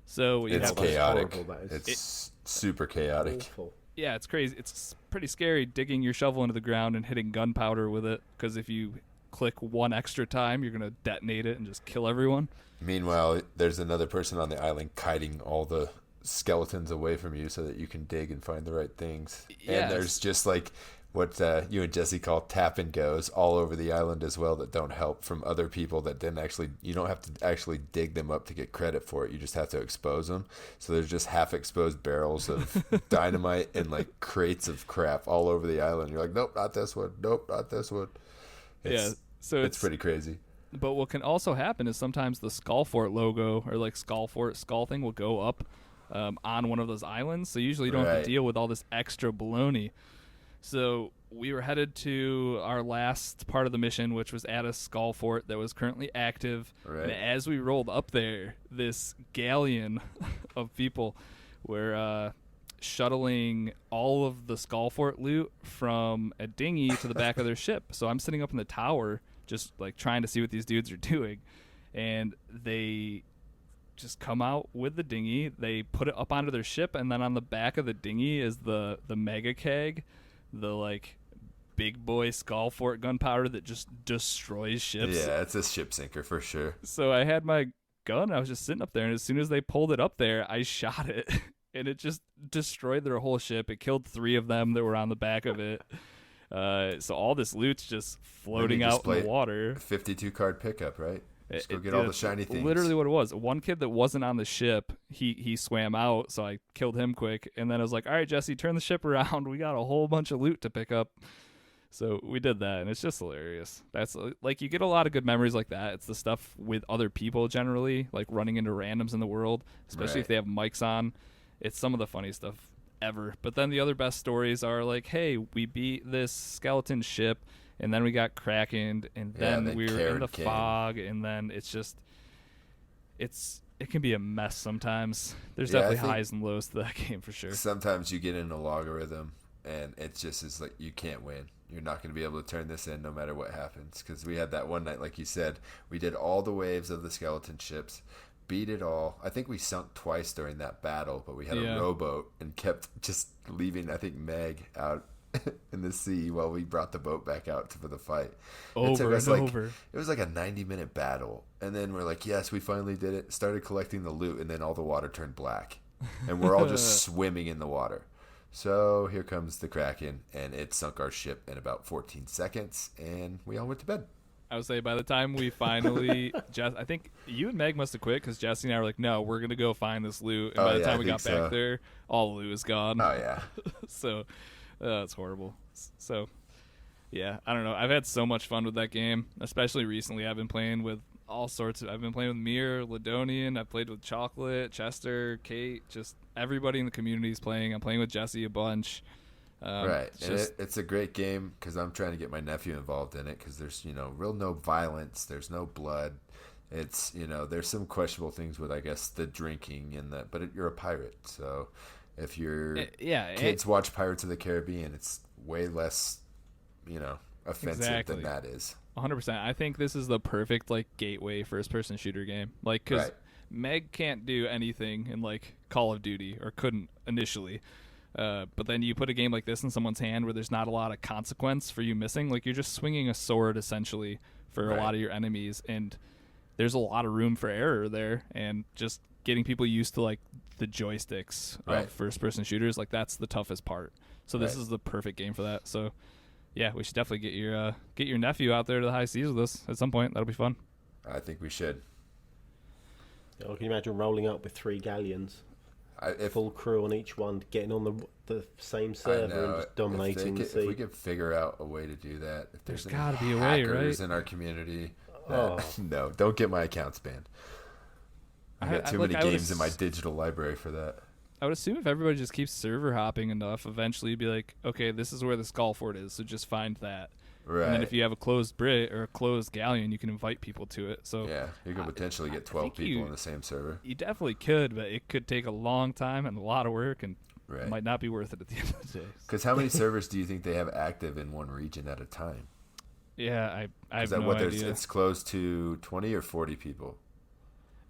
So we It's have that's chaotic. horrible, that is. It's super chaotic. Awful. yeah, it's crazy. It's pretty scary digging your shovel into the ground and hitting gunpowder with it. Because if you click one extra time, you're gonna detonate it and just kill everyone. Meanwhile, there's another person on the island kiting all the skeletons away from you so that you can dig and find the right things. Yes. And there's just like what you and Jesse call tap and goes all over the island as well that don't help from other people that didn't actually, you don't have to actually dig them up to get credit for it. You just have to expose them. So there's just half exposed barrels of dynamite and like crates of crap all over the island. You're like, nope, not this one. Nope, not this one. Yeah. So It's pretty crazy. But what can also happen is sometimes the Skull Fort logo or like Skull Fort skull thing will go up on one of those islands. So usually you don't have Right. to deal with all this extra baloney. So we were headed to our last part of the mission, which was at a Skull Fort that was currently active. Right. And as we rolled up there, this galleon of people were shuttling all of the Skull Fort loot from a dinghy to the back of their ship. So I'm sitting up in the tower just like trying to see what these dudes are doing. And they just come out with the dinghy. They put it up onto their ship, and then on the back of the dinghy is the mega keg, the like big boy Skull Fort gunpowder that just destroys ships. Yeah, it's a ship sinker for sure. So I had my gun. I was just sitting up there, and as soon as they pulled it up there, I shot it, and it just destroyed their whole ship. It killed 3 of them that were on the back of it. So all this loot's just floating just out in the play water. 52 card pickup, right? Just go It- get all the that's shiny things. Literally what it was. One kid that wasn't on the ship, he swam out, so I killed him quick. And then I was like, all right, Jesse, turn the ship around. We got a whole bunch of loot to pick up. So we did that, and it's just hilarious. That's like you get a lot of good memories like that. It's the stuff with other people generally, like running into randoms in the world, especially if they have mics on. It's some of the funny stuff ever. But then the other best stories are like, hey, we beat this skeleton ship, and then we got krakened, and then we were in the fog, and then it can be a mess sometimes. There's definitely highs and lows to that game for sure. Sometimes you get in a logarithm, and it just is like you can't win. You're not going to be able to turn this in no matter what happens. Because we had that one night, like you said, we did all the waves of the skeleton ships, beat it all. I think we sunk twice during that battle, but we had a rowboat and kept just leaving, I think, Meg out in the sea while we brought the boat back out for the fight. Over and over. It was like a 90-minute battle. And then we're like, yes, we finally did it. Started collecting the loot, and then all the water turned black. And we're all just swimming in the water. So here comes the Kraken, and it sunk our ship in about 14 seconds, and we all went to bed. I would say by the time we finally, I think you and Meg must have quit because Jesse and I were like, no, we're going to go find this loot. And by the time we got back there, all the loot was gone. Oh, yeah. So it's horrible. So, yeah, I don't know. I've had so much fun with that game, especially recently. I've been playing with all sorts. I've been playing with Mir, Ladonian. I've played with Chocolate, Chester, Kate, just everybody in the community is playing. I'm playing with Jesse a bunch. Right. It's a great game because I'm trying to get my nephew involved in it because there's, no violence. There's no blood. It's, there's some questionable things with, I guess, the drinking and that, but you're a pirate. So if your kids watch Pirates of the Caribbean, it's way less, offensive than that is. 100%. I think this is the perfect gateway first-person shooter game. Because Meg can't do anything in Call of Duty or couldn't initially. But then you put a game like this in someone's hand where there's not a lot of consequence for you missing. You're just swinging a sword essentially for a lot of your enemies, and there's a lot of room for error there. And just getting people used to the joysticks of first-person shooters, that's the toughest part. So this is the perfect game for that. So. Yeah, we should definitely get your nephew out there to the high seas with us at some point. That'll be fun. I think we should. Oh, can you imagine rolling up with 3 galleons, full crew on each one, getting on the same server and just dominating the sea? If we could figure out a way to do that, if there's got to be a way, right? In our community, no, don't get my accounts banned. I got too many games in my digital library for that. I would assume if everybody just keeps server hopping enough, eventually you'd be like, okay, this is where the Skull Fort is, so just find that. Right. And then if you have a closed Brit or a closed galleon, you can invite people to it. So yeah, you could potentially get 12 people on the same server. You definitely could, but it could take a long time and a lot of work, and it might not be worth it at the end of the day. Because how many servers do you think they have active in one region at a time? Yeah, I have no idea. It's closed to 20 or 40 people?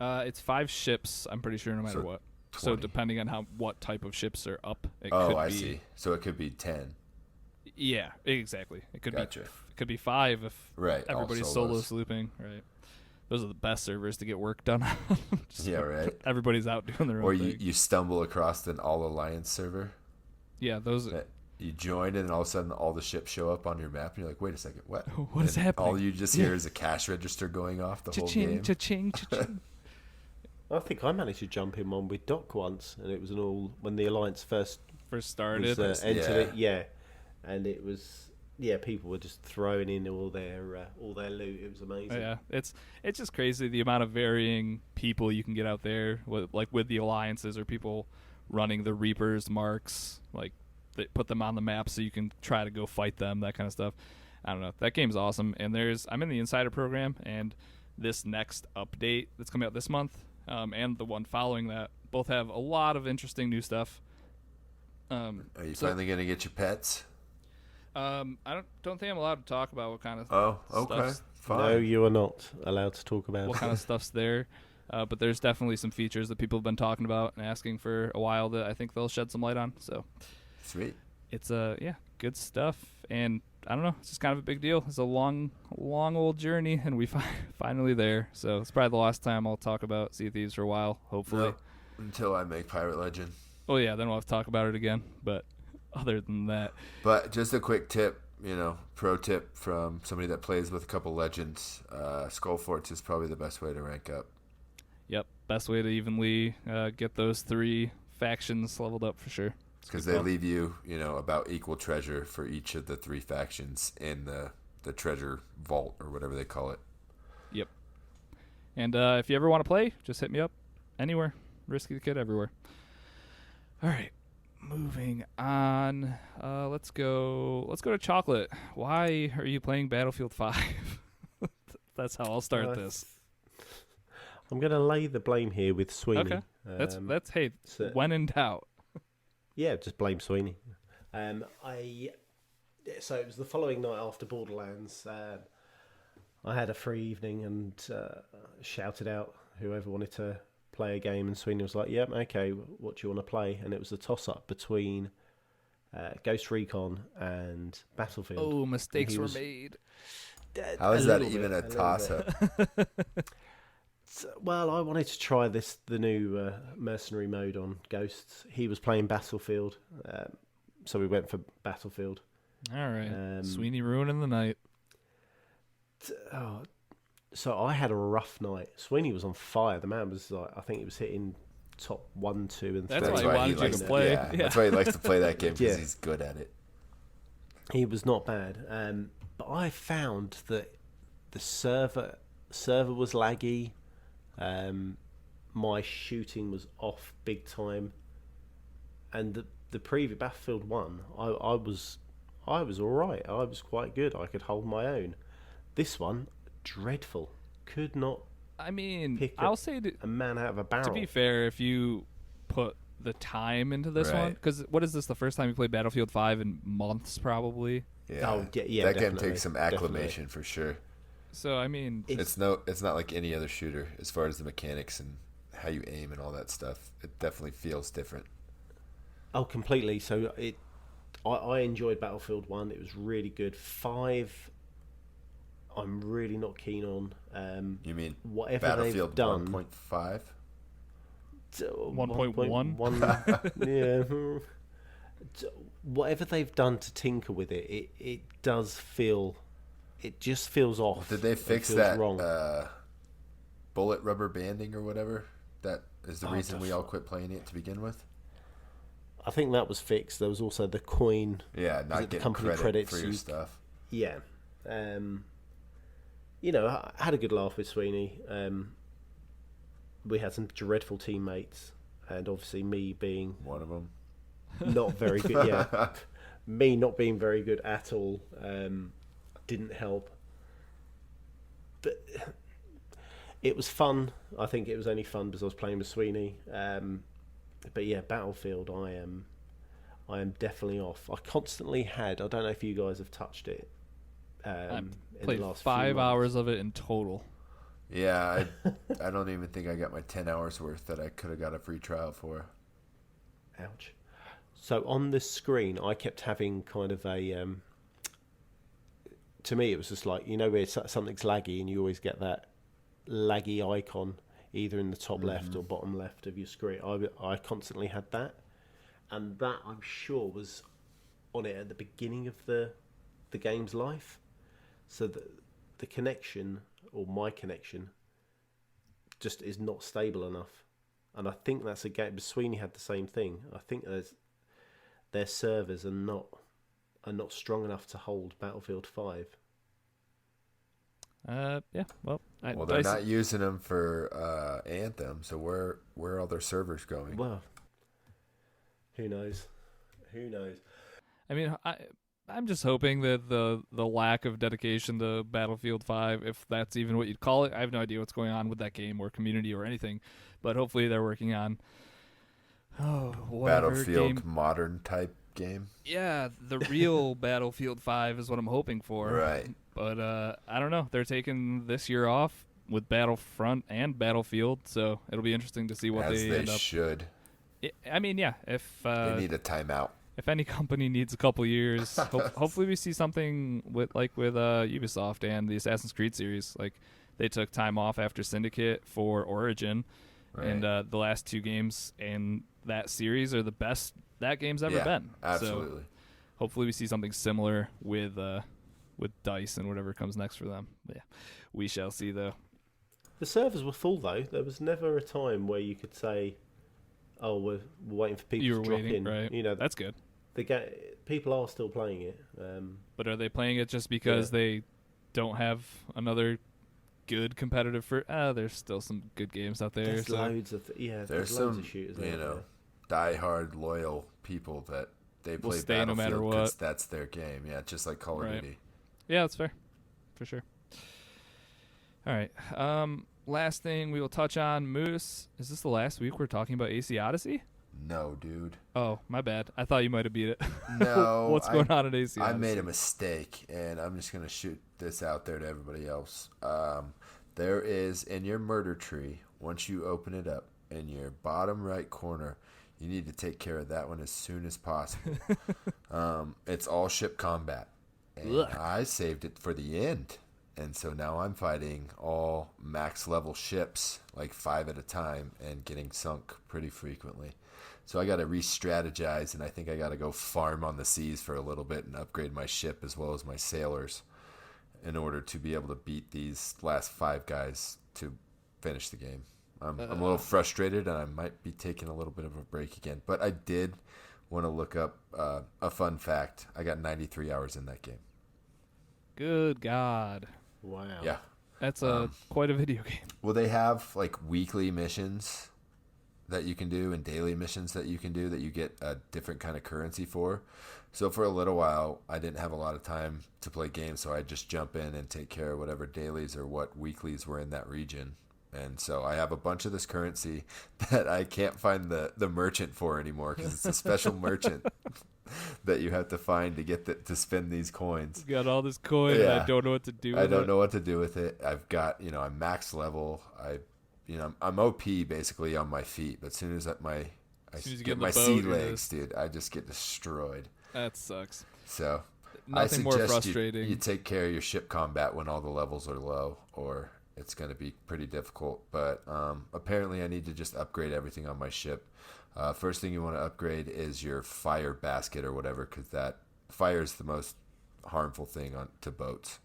It's 5 ships, I'm pretty sure, no matter what. 20. So depending on what type of ships are up, it could be. I see. So it could be 10. Yeah, exactly. It could Gotcha. be. It could be 5 if everybody's all solo slooping. Right. Those are the best servers to get work done on. Yeah, right. Everybody's out doing their own or thing. you stumble across an all alliance server. Yeah, those. You join and all of a sudden all the ships show up on your map and you're like, wait a second, what? What is happening? All you just hear is a cash register going off the whole game. Cha-ching, cha-ching. I think I managed to jump in one with Doc once, and it was when the Alliance first started. Entered it, yeah, and it was people were just throwing in all their loot. It was amazing. Yeah, it's just crazy the amount of varying people you can get out there with the alliances or people running the Reapers, Marks, they put them on the map so you can try to go fight them, that kind of stuff. I don't know. That game's awesome, and I'm in the Insider program, and this next update that's coming out this month. And the one following that both have a lot of interesting new stuff. Are you finally going to get your pets? I don't think I'm allowed to talk about what kind of stuff's, fine. No, you are not allowed to talk about what kind of stuff's there. But there's definitely some features that people have been talking about and asking for a while that I think they'll shed some light on. So sweet. It's good stuff, and I don't know, it's just kind of a big deal. It's a long old journey, and we finally there. So it's probably the last time I'll talk about Sea of Thieves for a while, hopefully. No, until I make Pirate Legend. Oh yeah, then we'll have to talk about it again. But other than that. But just a quick tip, pro tip from somebody that plays with a couple legends. Skull Forts is probably the best way to rank up. Yep, best way to evenly get those 3 factions leveled up for sure. because they leave you, about equal treasure for each of the 3 factions in the treasure vault or whatever they call it. Yep. And if you ever want to play, just hit me up anywhere. Risky the Kid everywhere. All right. Moving on. Let's go to Chocolate. Why are you playing Battlefield 5? That's how I'll start this. I'm going to lay the blame here with Sweeney. Okay. That's hey, when in doubt. Yeah, just blame Sweeney. So it was the following night after Borderlands. I had a free evening and shouted out whoever wanted to play a game, and Sweeney was like, "Yep, okay, what do you want to play?" And it was a toss-up between Ghost Recon and Battlefield. Oh, mistakes were made. How is that even a toss-up? Well, I wanted to try the new mercenary mode on Ghosts. He was playing Battlefield, so we went for Battlefield. All right, Sweeney ruining the night. So I had a rough night. Sweeney was on fire. The man was like, I think he was hitting top 1, 2, and 3. That's why he wanted you to play. Yeah. That's why he likes to play that game, because he's good at it. He was not bad. But I found that the server was laggy. My shooting was off big time. And the previous Battlefield 1, I was all right. I was quite good. I could hold my own. This one, dreadful. Could not. I mean, pick I'll say a man out of a barrel. To be fair, if you put the time into this one, because what is this? The first time you played Battlefield 5 in months, probably. Yeah, yeah, that game takes some acclimation for sure. So I mean, it's not like any other shooter as far as the mechanics and how you aim and all that stuff. It definitely feels different. Oh, completely. So I enjoyed Battlefield 1. It was really good. 5, I'm really not keen on. You mean whatever Battlefield they've done? 1.5? 1.1? Yeah. Whatever they've done to tinker with it, it does feel. It just feels off. Did they fix that bullet rubber banding or whatever? That is the reason we all quit playing it to begin with? I think that was fixed. There was also the coin. Yeah, not getting company credits for your stuff. Yeah. I had a good laugh with Sweeney. We had some dreadful teammates, and obviously me being one of them, not very good. Yeah, me not being very good at all didn't help. But it was fun. I think it was only fun because I was playing with Sweeney. But yeah, Battlefield, I am definitely off. I constantly had. I don't know if you guys have touched it. I played 5 hours of it in total. Yeah, I don't even think I got my 10 hours worth that I could have got a free trial for. Ouch. So on the screen, I kept having kind of a. To me, it was just like, where something's laggy, and you always get that laggy icon either in the top left or bottom left of your screen. I constantly had that, and that I'm sure was on it at the beginning of the game's life. So the connection, or my connection, just is not stable enough. And I think that's a game. Sweeney had the same thing. I think their servers are not strong enough to hold Battlefield 5. Yeah. Well, they're not using them for Anthem. So where are all their servers going? Well, who knows? I mean, I'm just hoping that the lack of dedication to Battlefield 5, if that's even what you'd call it, I have no idea what's going on with that game or community or anything, but hopefully they're working on Battlefield game. Modern type game. Yeah, the real Battlefield 5 is what I'm hoping for. Right. But I don't know. They're taking this year off with Battlefront and Battlefield, so it'll be interesting to see what they end up. should. I mean, yeah. If they need a timeout. If any company needs a couple years, hopefully we see something with Ubisoft and the Assassin's Creed series. Like, they took time off after Syndicate for Origin, right. And the last 2 games in that series are the best that game's ever been. Absolutely. So hopefully we see something similar with DICE and whatever comes next for them. But yeah, we shall see, though. The servers were full, though. There was never a time where you could say, we're waiting for people You to were drop waiting, in. right? You know, That's good. people are still playing it. But are they playing it just because they don't have another good competitive there's still some good games out there. There's loads of there's loads some of shooters. diehard loyal people that they Will play stay no matter Battlefield what. because that's their game. Yeah, just like Call of Duty. Yeah, that's fair. For sure. All right. Last thing we will touch on, Moose. Is this the last week we're talking about AC Odyssey? No, dude. Oh, my bad. I thought you might have beat it. No. What's going on at AC Odyssey? I made a mistake, and I'm just going to shoot this out there to everybody else. There is, in your murder tree, once you open it up, in your bottom right corner, you need to take care of that one as soon as possible. It's all ship combat. And I saved it for the end. And so now I'm fighting all max level ships, like 5 at a time, and getting sunk pretty frequently. So I got to re-strategize, and I think I got to go farm on the seas for a little bit and upgrade my ship as well as my sailors in order to be able to beat these last 5 guys to finish the game. I'm a little frustrated, and I might be taking a little bit of a break again. But I did want to look up a fun fact. I got 93 hours in that game. Good God. Wow. Yeah. That's quite a video game. Well, they have like weekly missions that you can do and daily missions that you can do that you get a different kind of currency for. So for a little while, I didn't have a lot of time to play games, so I'd just jump in and take care of whatever dailies or what weeklies were in that region. And so I have a bunch of this currency that I can't find the merchant for anymore because it's a special merchant that you have to find to get to spend these coins. You got all this coin, and I don't know what to do with it. I don't know what to do with it. I've got, I'm max level. I'm OP basically on my feet, but as soon as I get my sea legs, dude, I just get destroyed. That sucks. So nothing I more suggest frustrating. You take care of your ship combat when all the levels are low, or it's going to be pretty difficult. But apparently I need to just upgrade everything on my ship. First thing you want to upgrade is your fire basket or whatever, because that fire is the most harmful thing to boats.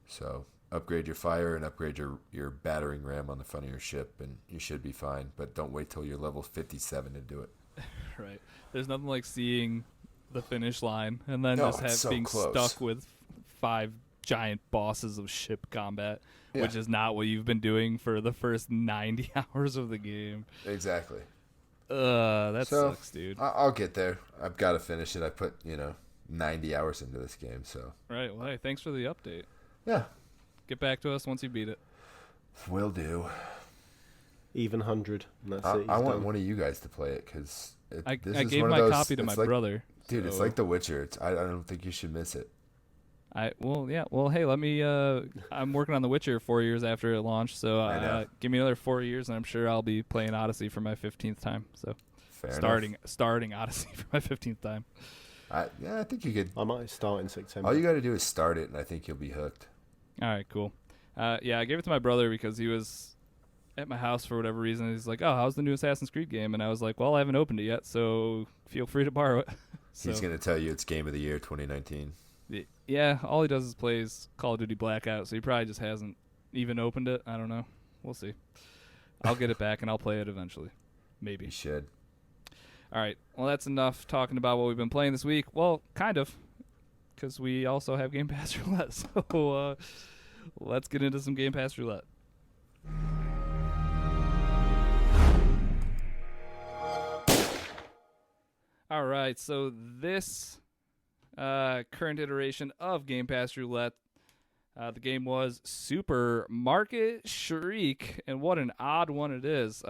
So upgrade your fire and upgrade your battering ram on the front of your ship, and you should be fine. But don't wait till you're level 57 to do it. Right. There's nothing like seeing the finish line and then being close. Stuck with 5 giant bosses of ship combat, Yeah. which is not what you've been doing for the first 90 hours of the game. Exactly. That sucks, dude. I'll get there. I've got to finish it. I put 90 hours into this game, so. Right. Well, hey, thanks for the update. Yeah. Get back to us once you beat it. Will do. Even 100. And that's it. I want one of you guys to play it because I gave my copy to my brother. Dude, so. It's like The Witcher. I don't think you should miss it. Well, hey, let me. I'm working on The Witcher 4 years after it launched, so give me another 4 years, and I'm sure I'll be playing Odyssey for my 15th time. So, starting Odyssey for my 15th time. I think you could. I might start in September. All you got to do is start it, and I think you'll be hooked. All right, cool. I gave it to my brother because he was at my house for whatever reason. He's like, "Oh, how's the new Assassin's Creed game?" And I was like, "Well, I haven't opened it yet, so feel free to borrow it." So, he's going to tell you it's Game of the Year 2019. Yeah, all he does is plays Call of Duty Blackout, so he probably just hasn't even opened it. I don't know. We'll see. I'll get it back, and I'll play it eventually. Maybe. You should. All right. Well, that's enough talking about what we've been playing this week. Well, kind of, because we also have Game Pass Roulette. So let's get into some Game Pass Roulette. All right. So this current iteration of Game Pass Roulette, the game was Supermarket Shriek, and what an odd one it is.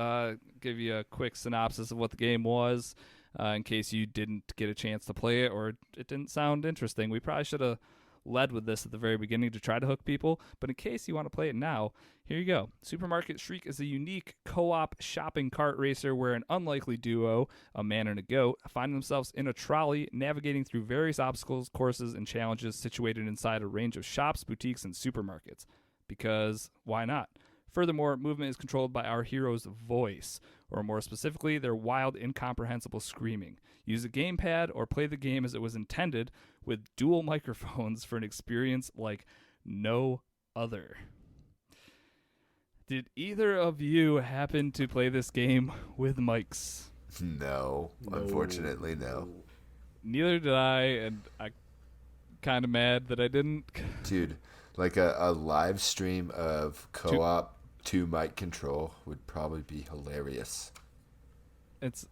Give you a quick synopsis of what the game was, in case you didn't get a chance to play it or it didn't sound interesting. We probably should have led with this at the very beginning to try to hook people, but in case you want to play it now, here you go. Supermarket Shriek is a unique co-op shopping cart racer where an unlikely duo, a man and a goat, find themselves in a trolley navigating through various obstacles, courses, and challenges situated inside a range of shops, boutiques, and supermarkets. Because why not? Furthermore, movement is controlled by our hero's voice, or more specifically, their wild, incomprehensible screaming. Use a gamepad or play the game as it was intended with dual microphones for an experience like no other. Did either of you happen to play this game with mics? No, unfortunately, no. Neither did I, and I kind of mad that I didn't. Dude, like a live stream of co-op 2 mic control would probably be hilarious. It's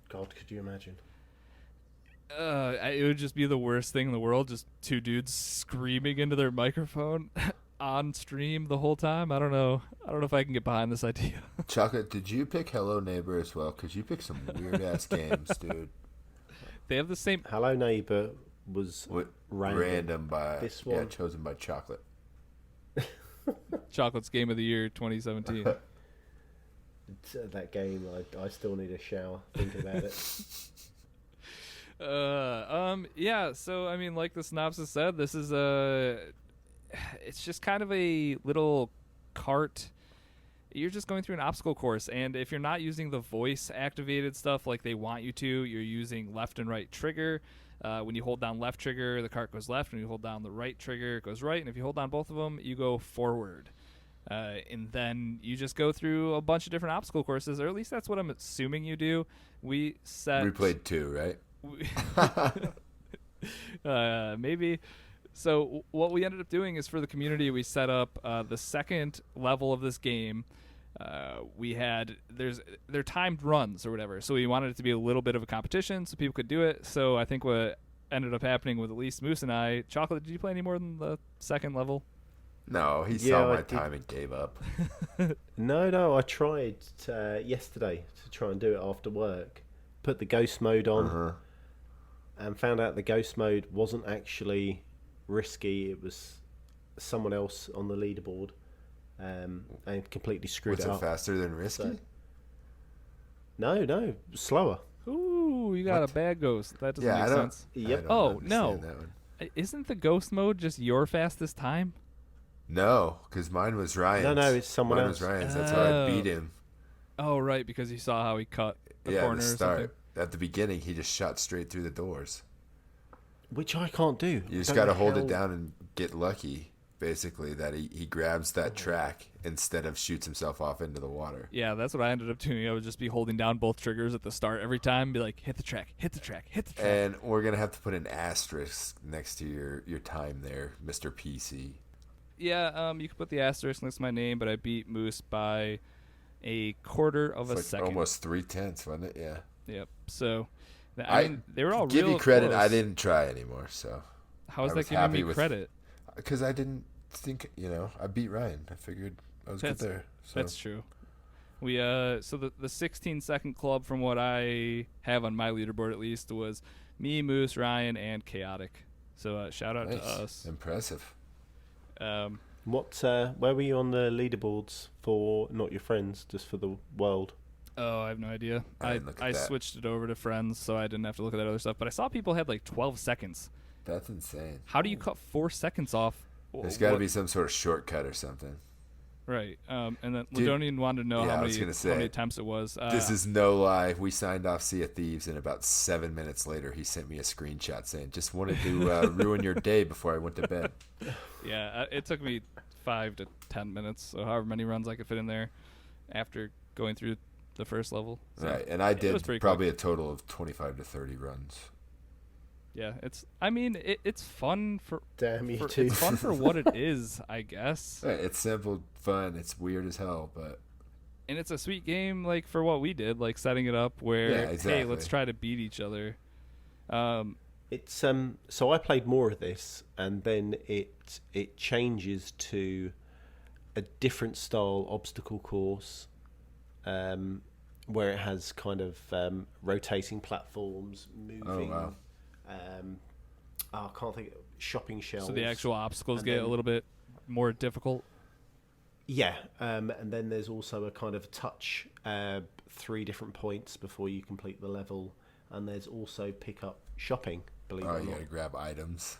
God, could you imagine? it would just be the worst thing in the world. Just two dudes screaming into their microphone on stream the whole time. I don't know if I can get behind this idea. Chocolate, did you pick Hello Neighbor as well? Because you picked some weird ass games, dude. They have the same. Hello Neighbor was random by this one. Yeah, chosen by Chocolate. Chocolate's Game of the Year 2017. That game, I still need a shower thinking about it. Yeah, so I mean, like the synopsis said, this is it's just kind of a little cart. You're just going through an obstacle course, and if you're not using the voice activated stuff like they want you to, you're using left and right trigger. When you hold down left trigger, the cart goes left. When you hold down the right trigger, it goes right. And if you hold down both of them, you go forward. And then you just go through a bunch of different obstacle courses, or at least that's what I'm assuming you do. We played 2, right? Maybe. So what we ended up doing is, for the community, we set up the second level of this game. They're timed runs or whatever, so we wanted it to be a little bit of a competition so people could do it. So I think what ended up happening with at least Moose and I, Chocolate, did you play any more than the second level? No, he saw my time and gave up. No, I tried yesterday to try and do it after work. Put the ghost mode on and found out the ghost mode wasn't actually risky. It was someone else on the leaderboard, and completely screwed it up. Was it faster than risky? So, no, slower. Ooh, you got a bad ghost. That doesn't make sense. Yep. Oh, no. Isn't the ghost mode just your fastest time? No, because mine was Ryan's. No, it's someone else. Mine was Ryan's. That's how I beat him. Oh, right, because you saw how he cut the corner or something. At the beginning, he just shot straight through the doors. Which I can't do. You just got to hold it down and get lucky, basically, that he grabs that track instead of shoots himself off into the water. Yeah, that's what I ended up doing. I would just be holding down both triggers at the start every time, be like, hit the track, hit the track, hit the track. And we're going to have to put an asterisk next to your time there, Mr. PC. Yeah, you could put the asterisk next to my name, but I beat Moose by a quarter of a second. Almost 3/10, wasn't it? Yeah. Yep. So, I mean, they were all give real you credit. close. I didn't try anymore, so. How is that giving me credit? Because I didn't think, I beat Ryan. I figured I was good there. So. That's true. We so the 16-second club, from what I have on my leaderboard at least, was me, Moose, Ryan, and Chaotic. So shout out to us. Impressive. Where were you on the leaderboards for Not Your Friends, just for the world? Oh, I have no idea. I switched it over to Friends, so I didn't have to look at that other stuff. But I saw people had like 12 seconds. That's insane. How do you cut 4 seconds off? There's got to be some sort of shortcut or something. Right. And then Ladonian wanted to know how many attempts it was. This is no lie. We signed off Sea of Thieves, and about 7 minutes later, he sent me a screenshot saying, just wanted to ruin your day before I went to bed. Yeah, it took me 5 to 10 minutes, so however many runs I could fit in there after going through the first level. So right, and I did probably quick. A total of 25 to 30 runs. Yeah, it's fun for it's fun for what it is, I guess. Right, it's simple, fun, it's weird as hell, and it's a sweet game, like, for what we did, like setting it up where hey, let's try to beat each other. It's so I played more of this, and then it changes to a different style obstacle course, where it has kind of rotating platforms, moving. Oh, wow. I can't think. Shopping shelves. So the actual obstacles get a little bit more difficult. Yeah, and then there's also a kind of touch 3 different points before you complete the level, and there's also pick up shopping. Believe it or not. You gotta grab items.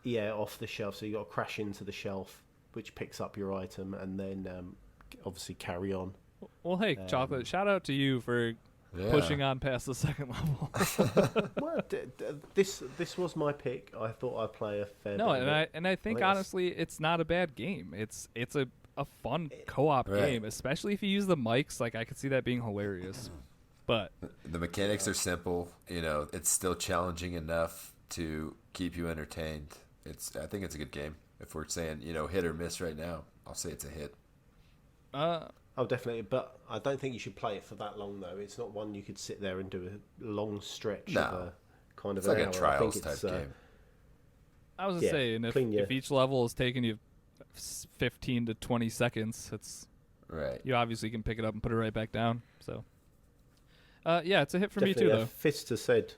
Yeah, off the shelf. So you got to crash into the shelf, which picks up your item, and then obviously carry on. Well, hey, Chocolate, shout out to you for pushing on past the second level. Well, this was my pick. I thought I'd play a fair bit. And I think honestly, it's not a bad game. It's a fun co-op Right. game, especially if you use the mics. Like, I could see that being hilarious. But The mechanics are simple. It's still challenging enough to keep you entertained. I think it's a good game. If we're saying, hit or miss right now, I'll say it's a hit. Oh, definitely. But I don't think you should play it for that long, though. It's not one you could sit there and do a long stretch No. of a kind of It's like an a hour. trials type game. I was just saying, if each level is taking you 15 to 20 seconds, Right. you obviously can pick it up and put it right back down. So, yeah, it's a hit for me too, though. Fister said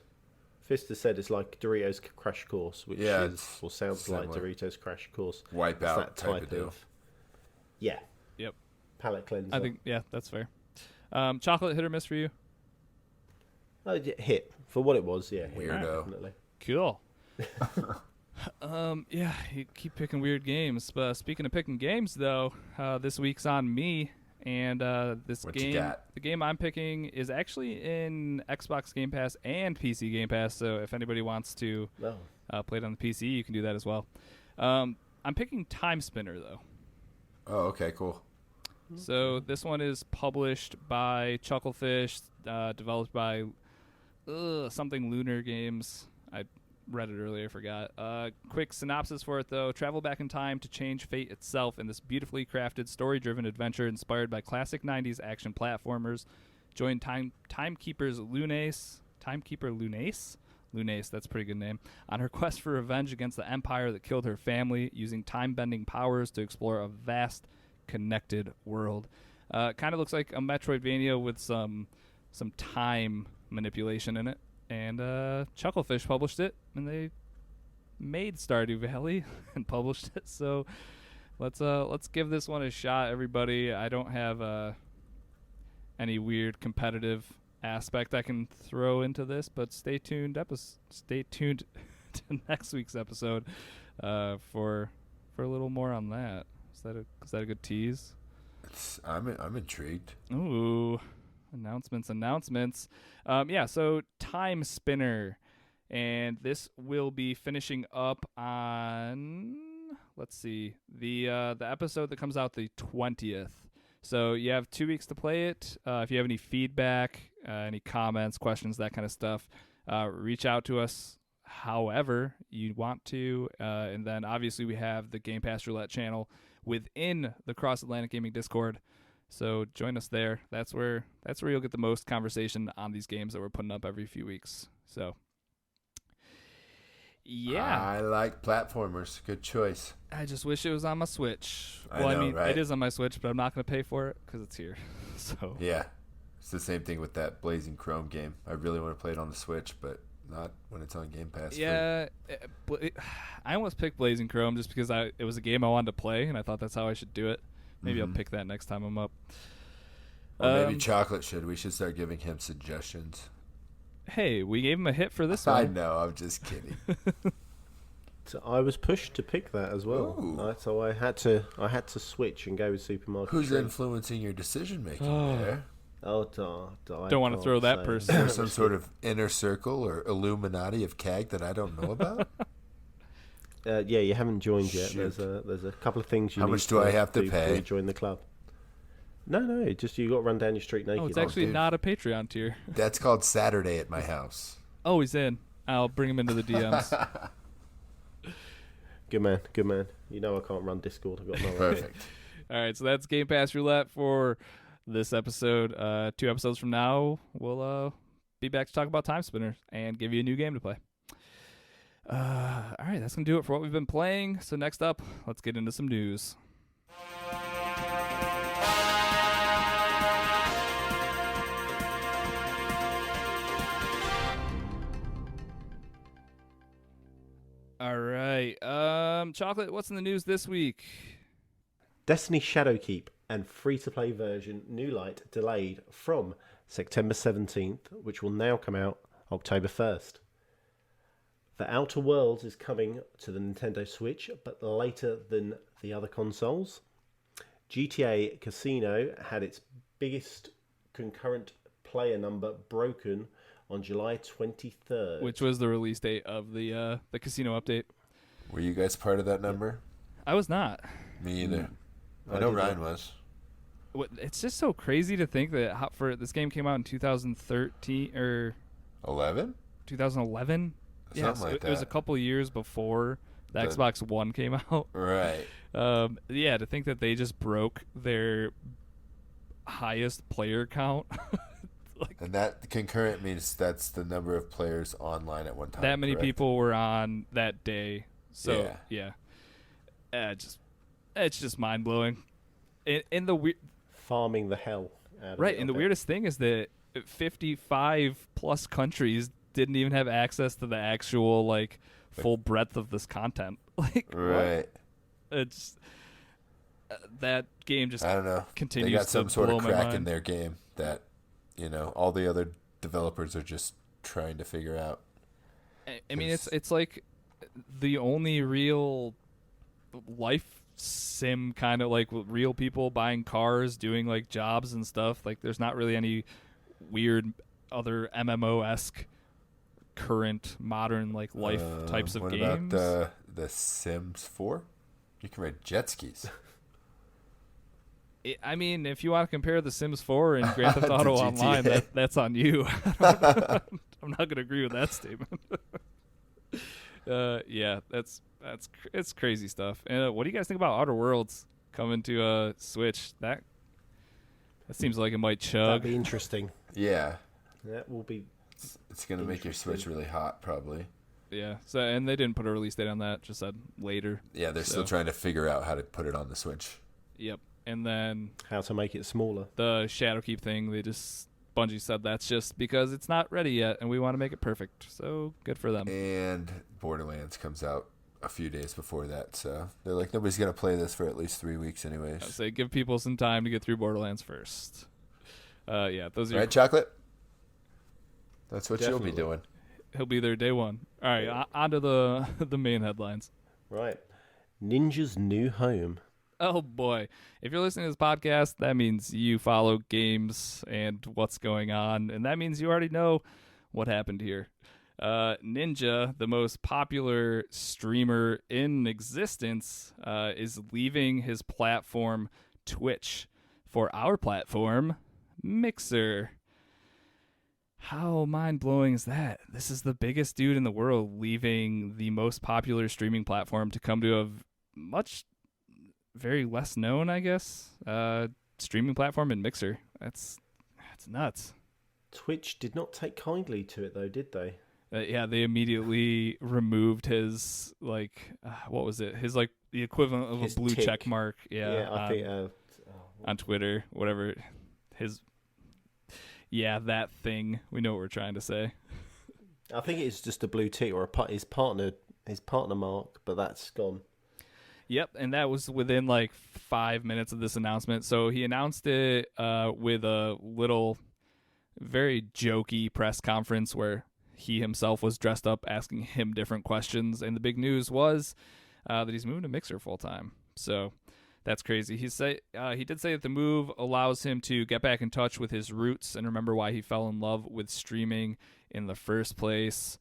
it's like Doritos Crash Course, which is or sounds similar. like Doritos Crash Course. Wipeout type of deal. Yeah. Yep. Palate cleanser. I think, yeah, that's fair. Chocolate, hit or miss for you? Hit for what it was. Yeah, hit, Weirdo. definitely. Cool. Yeah, you keep picking weird games. But speaking of picking games, though, this week's on me, and this What you game, got? the game I'm picking is actually in Xbox Game Pass and PC Game Pass. So if anybody wants to play it on the PC, you can do that as well. I'm picking Time Spinner, though. Oh, okay, cool. So this one is published by Chucklefish, developed by something Lunar Games. I read it earlier, forgot. Quick synopsis for it, though. Travel back in time to change fate itself in this beautifully crafted, story-driven adventure inspired by classic 90s action platformers. Join Timekeeper Lunace, that's a pretty good name, on her quest for revenge against the empire that killed her family, using time-bending powers to explore a vast, connected world. Kind of looks like a Metroidvania with some time manipulation in it. And Chucklefish published it, and they made Stardew Valley and published it. So let's give this one a shot, everybody. I don't have any weird competitive aspect I can throw into this, but stay tuned to next week's episode for a little more on that. Is that a good tease? I'm intrigued. Ooh. Announcements. Yeah, so Time Spinner. And this will be finishing up on, let's see, the episode that comes out the 20th. So you have 2 weeks to play it. If you have any feedback, any comments, questions, that kind of stuff, reach out to us however you want to. And then obviously we have the Game Pass Roulette channel within the Cross Atlantic Gaming Discord. So join us there. That's where you'll get the most conversation on these games that we're putting up every few weeks. So, yeah. I like platformers. Good choice. I just wish it was on my Switch. I know, right? It is on my Switch, but I'm not going to pay for it because it's here. So Yeah. It's the same thing with that Blazing Chrome game. I really want to play it on the Switch, but not when it's on Game Pass. Yeah, I almost picked Blazing Chrome just because it was a game I wanted to play, and I thought that's how I should do it. Maybe I'll pick that next time I'm up. Or maybe Chocolate should. We should start giving him suggestions. Hey, we gave him a hit for this one. I know. I'm just kidding. So I was pushed to pick that as well. Ooh. So I had to switch and go with Super Mario. Who's 3. influencing your decision making there? Oh, Don't want to throw that person. Is there some sort of inner circle or Illuminati of CAG that I don't know about? Yeah, you haven't joined yet. Shoot. There's a couple of things you How need much do I have to do before pay? you join the club. No, just you got to run down your street naked. Oh, it's actually dude. not a Patreon tier. That's called Saturday at my house. Oh, he's in. I'll bring him into the DMs. Good man. You know I can't run Discord. I've got no idea. Perfect. All right, so that's Game Pass Roulette for this episode. 2 episodes from now, we'll be back to talk about Time Spinner and give you a new game to play. All right, that's going to do it for what we've been playing. So next up, let's get into some news. All right. Chocolate, what's in the news this week? Destiny Shadowkeep and free-to-play version New Light delayed from September 17th, which will now come out October 1st. The Outer Worlds is coming to the Nintendo Switch, but later than the other consoles. GTA Casino had its biggest concurrent player number broken on July 23rd. Which was the release date of the casino update. Were you guys part of that number? I was not. Me either. I know Ryan was. It's just so crazy to think that this game came out in 2013 or 2011. Yeah, Something like it was a that. couple years before the Xbox One came out. Right. Yeah, to think that they just broke their highest player count. And that concurrent means that's the number of players online at one time. That many correct? people were on that day. So yeah, it's just mind blowing. In the weird, Farming the hell out of right, it, and the I bet. weirdest thing is that 55 plus countries didn't even have access to the actual like full breadth of this content. Like, Right. what? It's that game just I don't know. continues They got some to sort blow of my crack mind. in their game that, all the other developers are just trying to figure out. I mean, it's like the only real life sim kind of like with real people buying cars, doing like jobs and stuff. Like, there's not really any weird other MMO-esque current modern like life types of what games. about the Sims 4? You can ride jet skis. I mean, if you want to compare The Sims 4 and Grand Theft Auto To Online, GTA. that's on you. I'm not going to agree with that statement. Yeah, it's crazy stuff. And what do you guys think about Outer Worlds coming to Switch? That seems like it might That'd chug. be interesting. Yeah. That will be. It's going to make your Switch really hot, probably. Yeah. So, and they didn't put a release date on that. Just said later. Yeah, they're still trying to figure out how to put it on the Switch. Yep. And then How to make it smaller. the Shadowkeep thing, Bungie said that's just because it's not ready yet, and we want to make it perfect. So good for them. And Borderlands comes out a few days before that, so they're like, nobody's going to play this for at least 3 weeks anyways. I say give people some time to get through Borderlands first. Yeah, those are your Right, Chocolate? That's what Definitely. you'll be doing. He'll be there day one. All right, on to the main headlines. Right. Ninja's new home. Oh boy, if you're listening to this podcast, that means you follow games and what's going on, and that means you already know what happened here. Ninja, the most popular streamer in existence, is leaving his platform Twitch for our platform Mixer. How mind-blowing is that? This is the biggest dude in the world leaving the most popular streaming platform to come to a very less known, I guess, streaming platform in Mixer. That's nuts. Twitch did not take kindly to it, though, did they? Yeah, they immediately removed his, like, what was it? His, like, the equivalent of His a blue tick. check mark. Yeah, I think. on Twitter, whatever. That thing. We know what we're trying to say. I think it's just a blue tick or his partner mark, but that's gone. Yep, and that was within like 5 minutes of this announcement. So he announced it with a little, very jokey press conference where he himself was dressed up asking him different questions. And the big news was that he's moving to Mixer full time. So that's crazy. He did say that the move allows him to get back in touch with his roots and remember why he fell in love with streaming in the first place.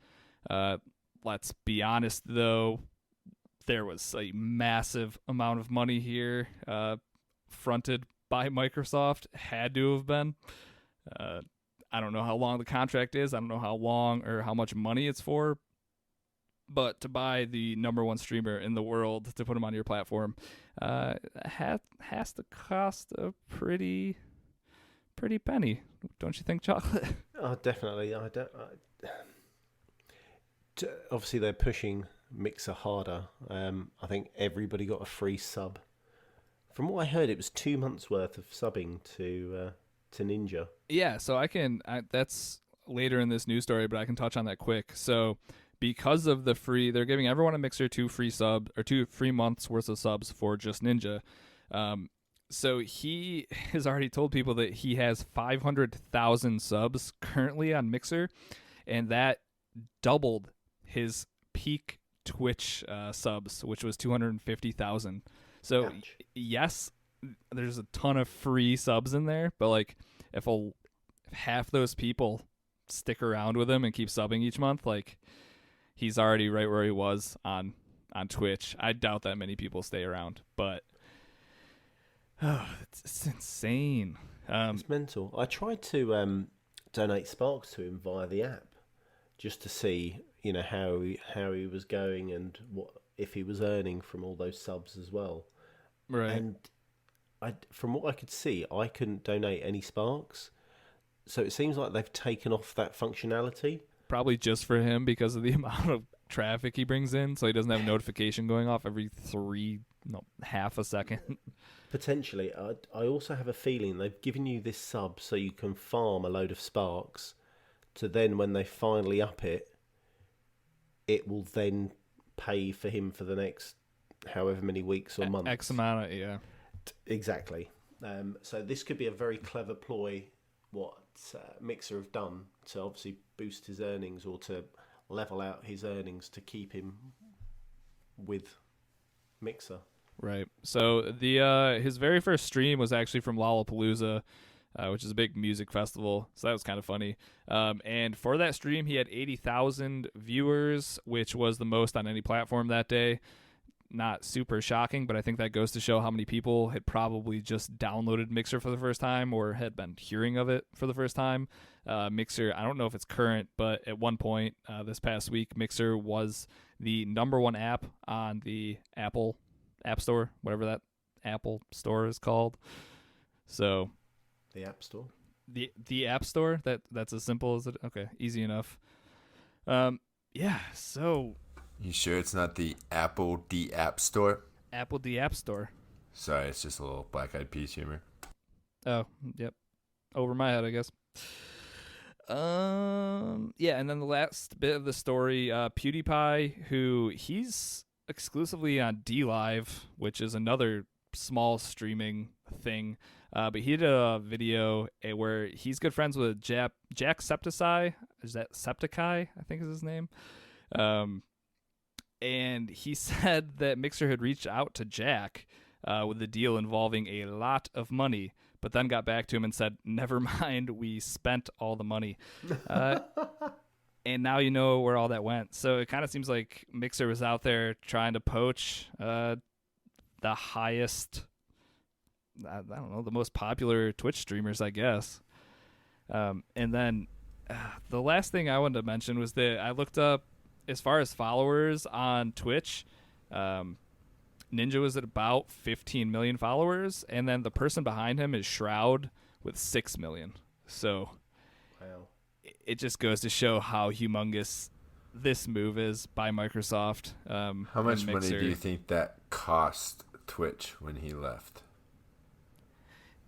Let's be honest, though. There was a massive amount of money here fronted by Microsoft. Had to have been. I don't know how long the contract is. I don't know how long or how much money it's for. But to buy the number one streamer in the world, to put him on your platform, has to cost a pretty penny. Don't you think, Chocolate? Oh, definitely. Obviously, they're pushing Mixer harder. I think everybody got a free sub. From what I heard, it was 2 months worth of subbing to Ninja. Yeah, so that's later in this news story, but I can touch on that quick. So because of the free, they're giving everyone a Mixer 2 free months worth of subs for just Ninja. So he has already told people that he has 500,000 subs currently on Mixer, and that doubled his peak Twitch subs, which was 250,000. So Ouch. yes, there's a ton of free subs in there, but like if half those people stick around with him and keep subbing each month, like he's already right where he was on Twitch. I doubt that many people stay around, but Oh, it's insane. It's mental. I tried to donate sparks to him via the app, just to see, how he was going and what if he was earning from all those subs as well. Right. And from what I could see, I couldn't donate any sparks. So it seems like they've taken off that functionality. Probably just for him because of the amount of traffic he brings in, so he doesn't have a notification going off every half a second. Potentially. I also have a feeling they've given you this sub so you can farm a load of sparks, to then when they finally up it, it will then pay for him for the next however many weeks or months. X amount of, yeah. Exactly. So this could be a very clever ploy, what Mixer have done to obviously boost his earnings, or to level out his earnings to keep him with Mixer. Right. So the his very first stream was actually from Lollapalooza, which is a big music festival. So that was kind of funny. And for that stream, he had 80,000 viewers, which was the most on any platform that day. Not super shocking, but I think that goes to show how many people had probably just downloaded Mixer for the first time or had been hearing of it for the first time. Mixer, I don't know if it's current, but at one point this past week, Mixer was the #1 app on the Apple App Store, whatever that Apple Store is called. So the App Store? The App Store? That's as simple as it? Okay, easy enough. Yeah, so... You sure it's not the Apple D App Store? Apple D App Store. Sorry, it's just a little Black Eyed Peas humor. Oh, yep. Over my head, I guess. Yeah, and then the last bit of the story, PewDiePie, who he's exclusively on DLive, which is another small streaming thing. But he did a video where he's good friends with Jacksepticeye. Is that Septiceye? I think is his name. And he said that Mixer had reached out to Jack with a deal involving a lot of money, but then got back to him and said, never mind, we spent all the money. And now you know where all that went. So it kind of seems like Mixer was out there trying to poach the highest, I don't know, the most popular Twitch streamers, I guess. And then the last thing I wanted to mention was that I looked up, as far as followers on Twitch, Ninja was at about 15 million followers, and then the person behind him is Shroud with 6 million. So wow. It just goes to show how humongous this move is by Microsoft. How much money do you think that cost Twitch when he left?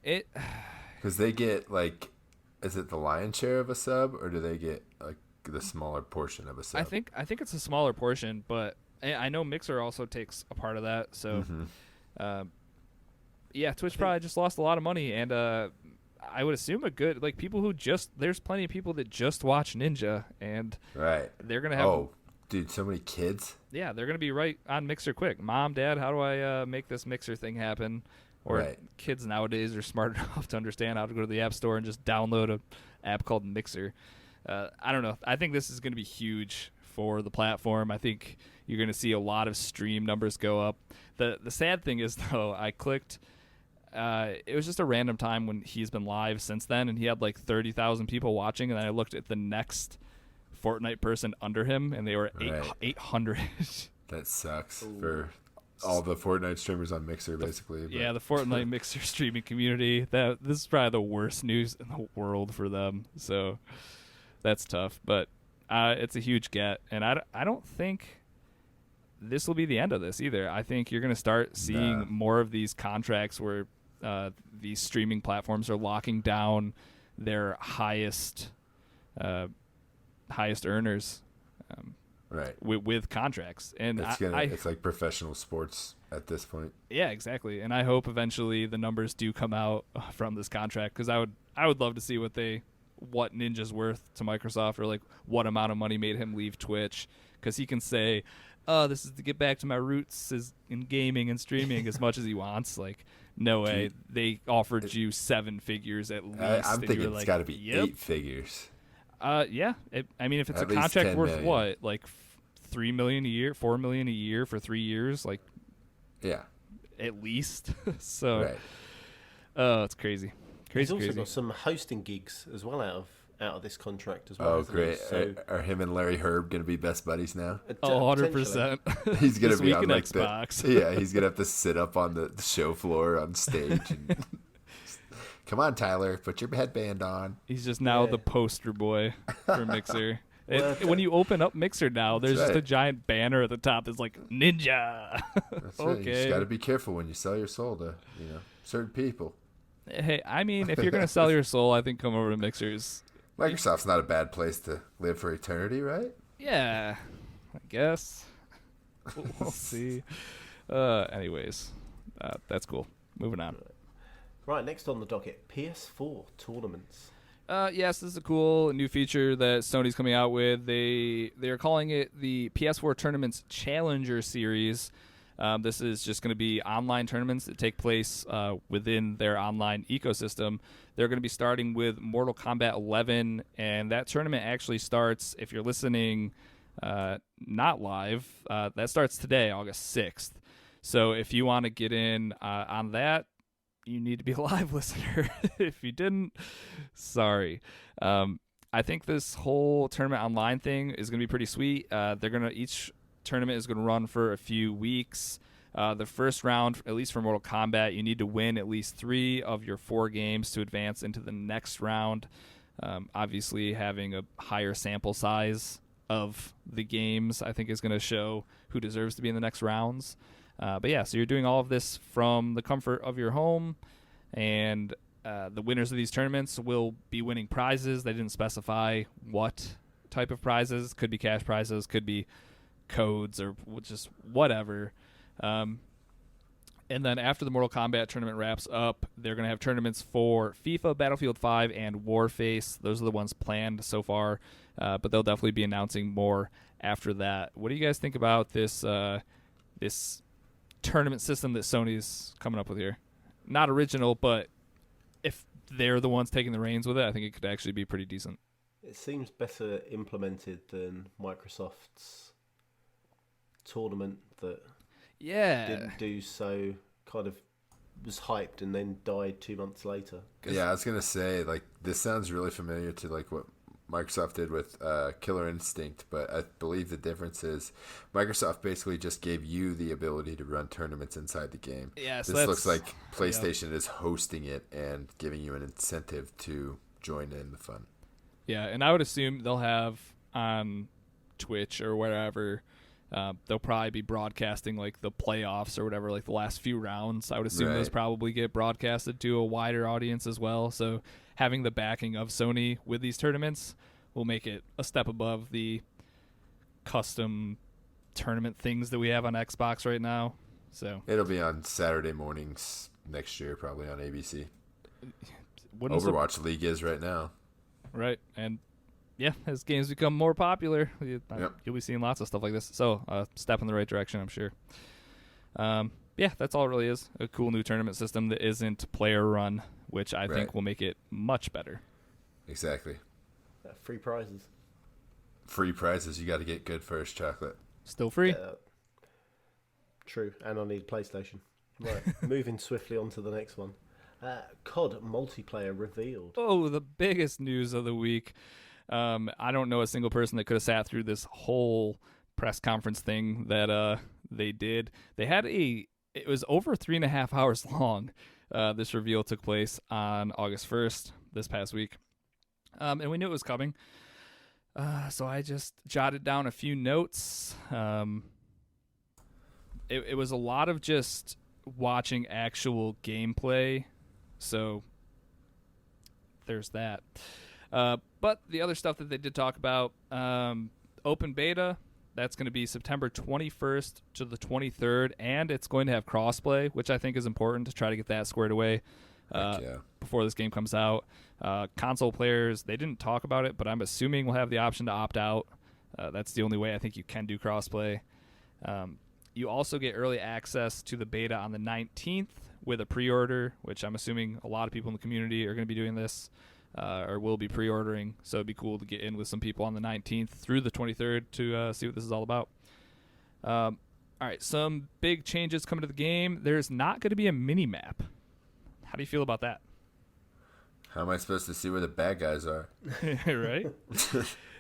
Because they get, like, is it the lion's share of a sub, or do they get, like, the smaller portion of a sub? I think it's a smaller portion, but I know Mixer also takes a part of that. So, yeah, Twitch probably just lost a lot of money, and I would assume people who there's plenty of people that just watch Ninja, and right, they're gonna have. Oh, dude, so many kids. Yeah, they're gonna be right on Mixer quick. Mom, Dad, how do I make this Mixer thing happen? Or right. Kids nowadays are smart enough to understand how to go to the App Store and just download an app called Mixer. I don't know. I think this is going to be huge for the platform. I think you're going to see a lot of stream numbers go up. The sad thing is, though, I clicked. It was just a random time when he's been live since then, and he had like 30,000 people watching. And then I looked at the next Fortnite person under him, and they were 800. That sucks for all the Fortnite streamers on Mixer, basically. But. Yeah, the Fortnite Mixer streaming community. This is probably the worst news in the world for them. So. That's tough, but it's a huge get, and I don't think this will be the end of this either. I think you're going to start seeing more of these contracts where these streaming platforms are locking down their highest earners, right? With contracts, and it's like professional sports at this point. Yeah, exactly. And I hope eventually the numbers do come out from this contract, because I would love to see what Ninja's worth to Microsoft, or like what amount of money made him leave Twitch, because he can say, oh, this is to get back to my roots in gaming and streaming as much as he wants. Like, no way. They offered you 7 figures at least. I'm thinking it's got to be 8 figures. Yeah. I mean, if it's at a contract worth million. What, like $3 million a year, $4 million a year for 3 years, like, yeah, at least. So, right. Oh, it's crazy. He's Crazy, also crazy. got some hosting gigs as well out of this contract as well. Oh, hasn't he? great. So, Are him and Larry Herb going to be best buddies now? Oh, potentially. 100%. He's going This to be week on in like Xbox. he's going to have to sit up on the show floor on stage. And come on, Tyler, put your headband on. He's just now Yeah. the poster boy for Mixer. Well, When you open up Mixer now, there's just right. a giant banner at the top that's like Ninja. That's right. You just Okay. got to be careful when you sell your soul to certain people. Hey, I mean, if you're gonna sell your soul, I think come over to Mixers. Microsoft's not a bad place to live for eternity, right? Yeah, I guess. We'll see. Anyways, that's cool. Moving on. Right, next on the docket, PS4 tournaments. Yes, this is a cool new feature that Sony's coming out with. They are calling it the PS4 Tournaments Challenger Series. This is just going to be online tournaments that take place within their online ecosystem. They're going to be starting with Mortal Kombat 11, and that tournament actually starts, if you're listening not live, that starts today, August 6th. So if you want to get in on that, you need to be a live listener. If you didn't, sorry. I think this whole tournament online thing is going to be pretty sweet. Each tournament is going to run for a few weeks. The first round, at least for Mortal Kombat, you need to win at least 3 of your 4 games to advance into the next round. Obviously, having a higher sample size of the games, I think, is going to show who deserves to be in the next rounds. But yeah, so you're doing all of this from the comfort of your home, and the winners of these tournaments will be winning prizes. They didn't specify what type of prizes. Could be cash prizes, could be codes, or just whatever. And then after the Mortal Kombat tournament wraps up, they're going to have tournaments for FIFA, Battlefield 5, and Warface. Those are the ones planned so far, but they'll definitely be announcing more after that. What do you guys think about this this tournament system that Sony's coming up with here? Not original, but if they're the ones taking the reins with it, I think it could actually be pretty decent. It seems better implemented than Microsoft's tournament that didn't do so, kind of was hyped and then died 2 months later. Yeah, I was gonna say, like, this sounds really familiar to like what Microsoft did with Killer Instinct, but I believe the difference is Microsoft basically just gave you the ability to run tournaments inside the game. Yeah, so this looks like PlayStation is hosting it and giving you an incentive to join in the fun. Yeah, and I would assume they'll have on Twitch or wherever, they'll probably be broadcasting like the playoffs or whatever, like the last few rounds. I would assume those probably get broadcasted to a wider audience as well. So having the backing of Sony with these tournaments will make it a step above the custom tournament things that we have on Xbox right now. So it'll be on Saturday mornings next year, probably on ABC. Overwatch League is right now. Right, and yeah, as games become more popular, you'll be seeing lots of stuff like this. So, step in the right direction, I'm sure. Yeah, that's all it really is. A cool new tournament system that isn't player run, which I think will make it much better. Exactly. Free prizes. Free prizes. You got to get good first, Chocolate. Still free. True, and I need a PlayStation. Right, moving swiftly on to the next one. COD multiplayer revealed. Oh, the biggest news of the week. I don't know a single person that could have sat through this whole press conference thing that they did. They had it was over 3.5 hours long. This reveal took place on August 1st, this past week. And we knew it was coming. So I just jotted down a few notes. It was a lot of just watching actual gameplay. So there's that. But the other stuff that they did talk about, open beta, that's going to be September 21st to the 23rd, and it's going to have crossplay, which I think is important to try to get that squared away before this game comes out. Console players, they didn't talk about it, but I'm assuming we'll have the option to opt out. That's the only way I think you can do crossplay. You also get early access to the beta on the 19th with a pre-order, which I'm assuming a lot of people in the community are going to be doing this. Or will be pre-ordering, so it'd be cool to get in with some people on the 19th through the 23rd to see what this is all about. All right, some big changes coming to the game. There's not going to be a mini-map. How do you feel about that? How am I supposed to see where the bad guys are? Right.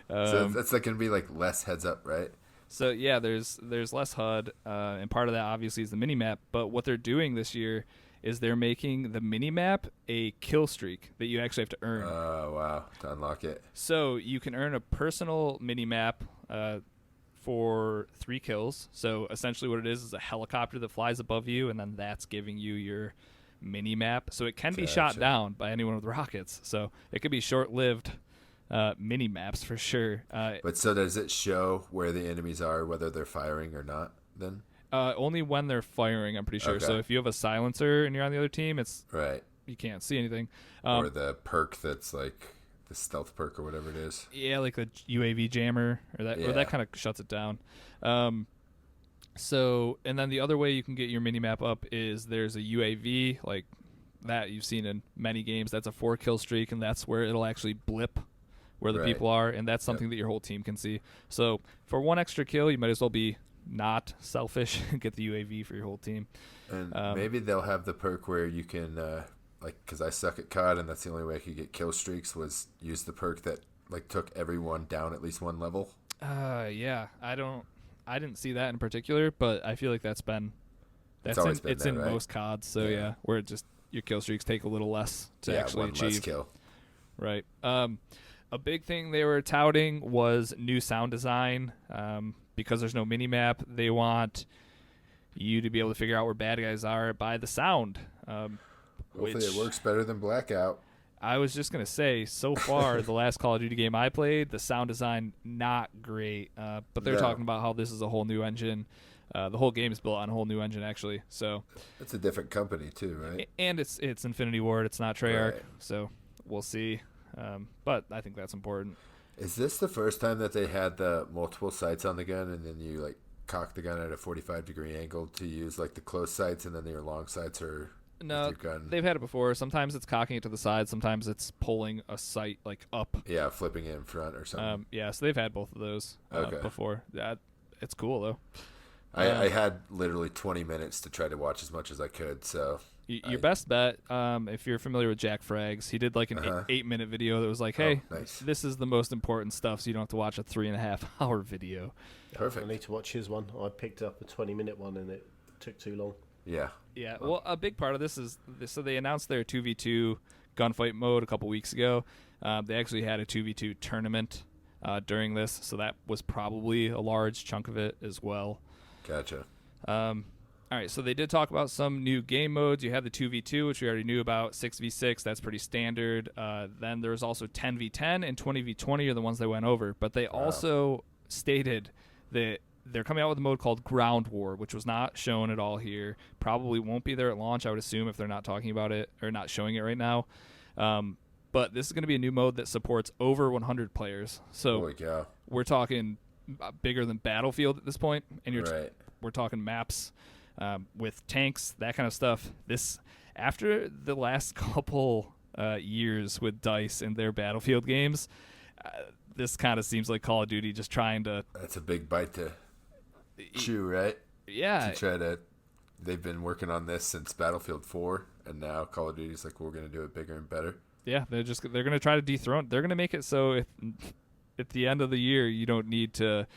So that's like going to be like less heads up, right? So yeah, there's less HUD, and part of that obviously is the mini map. But what they're doing this year is they're making the mini map a kill streak that you actually have to earn. Oh wow, to unlock it. So you can earn a personal mini map for 3 kills. So essentially, what it is a helicopter that flies above you, and then that's giving you your mini map. So it can be shot down by anyone with rockets. So it could be short-lived. Mini maps for sure. But so does it show where the enemies are, whether they're firing or not? Then only when they're firing, I'm pretty sure. Okay. So if you have a silencer and you're on the other team, it's right. You can't see anything. Or the perk that's like the stealth perk or whatever it is. Yeah, like the UAV jammer or that kind of shuts it down. So and then the other way you can get your mini map up is there's a UAV like that you've seen in many games. That's a 4 kill streak, and that's where it'll actually blip where the people are, and that's something that your whole team can see. So for 1 extra kill, you might as well be not selfish and get the UAV for your whole team. And maybe they'll have the perk where you can, because I suck at COD, and that's the only way I could get kill streaks was use the perk that like took everyone down at least 1 level. Yeah, I didn't see that in particular, but I feel like it's in most CODs. So yeah, where it just your kill streaks take a little less to actually achieve. Less kill. Right. A big thing they were touting was new sound design. Because there's no mini map, they want you to be able to figure out where bad guys are by the sound. Hopefully it works better than Blackout. I was just going to say, so far, the last Call of Duty game I played, the sound design, not great. But they're talking about how this is a whole new engine. The whole game is built on a whole new engine, actually. So it's a different company, too, right? And it's Infinity Ward. It's not Treyarch. Right. So we'll see. But I think that's important. Is this the first time that they had the multiple sights on the gun, and then you like cock the gun at a 45-degree angle to use like the close sights, and then your long sights are no? With your gun? They've had it before. Sometimes it's cocking it to the side. Sometimes it's pulling a sight like up. Yeah, flipping it in front or something. Yeah, so they've had both of those before. It's cool though. I had literally 20 minutes to try to watch as much as I could, so. Your best bet, if you're familiar with Jack Frags, he did like an 8-minute video that was like, hey, this is the most important stuff, so you don't have to watch a 3.5-hour video. Perfect. I need to watch his one. I picked up a 20-minute one, and it took too long. Yeah. Yeah, well, a big part of this is, so they announced their 2v2 gunfight mode a couple weeks ago. They actually had a 2v2 tournament during this, so that was probably a large chunk of it as well. Gotcha. All right, so they did talk about some new game modes. You have the 2v2, which we already knew about, 6v6, that's pretty standard. Then there was also 10v10 and 20v20 are the ones they went over. But they also stated that they're coming out with a mode called Ground War, which was not shown at all here. Probably won't be there at launch, I would assume, if they're not talking about it or not showing it right now. But this is going to be a new mode that supports over 100 players. So we're talking bigger than Battlefield at this point, and we're talking maps. With tanks, that kind of stuff. This, after the last couple years with DICE and their Battlefield games, this kind of seems like Call of Duty just trying to... That's a big bite to chew, right? Yeah. They've been working on this since Battlefield 4, and now Call of Duty's like, we're going to do it bigger and better. Yeah, they're going to try to dethrone... They're going to make it so at the end of the year, you don't need to...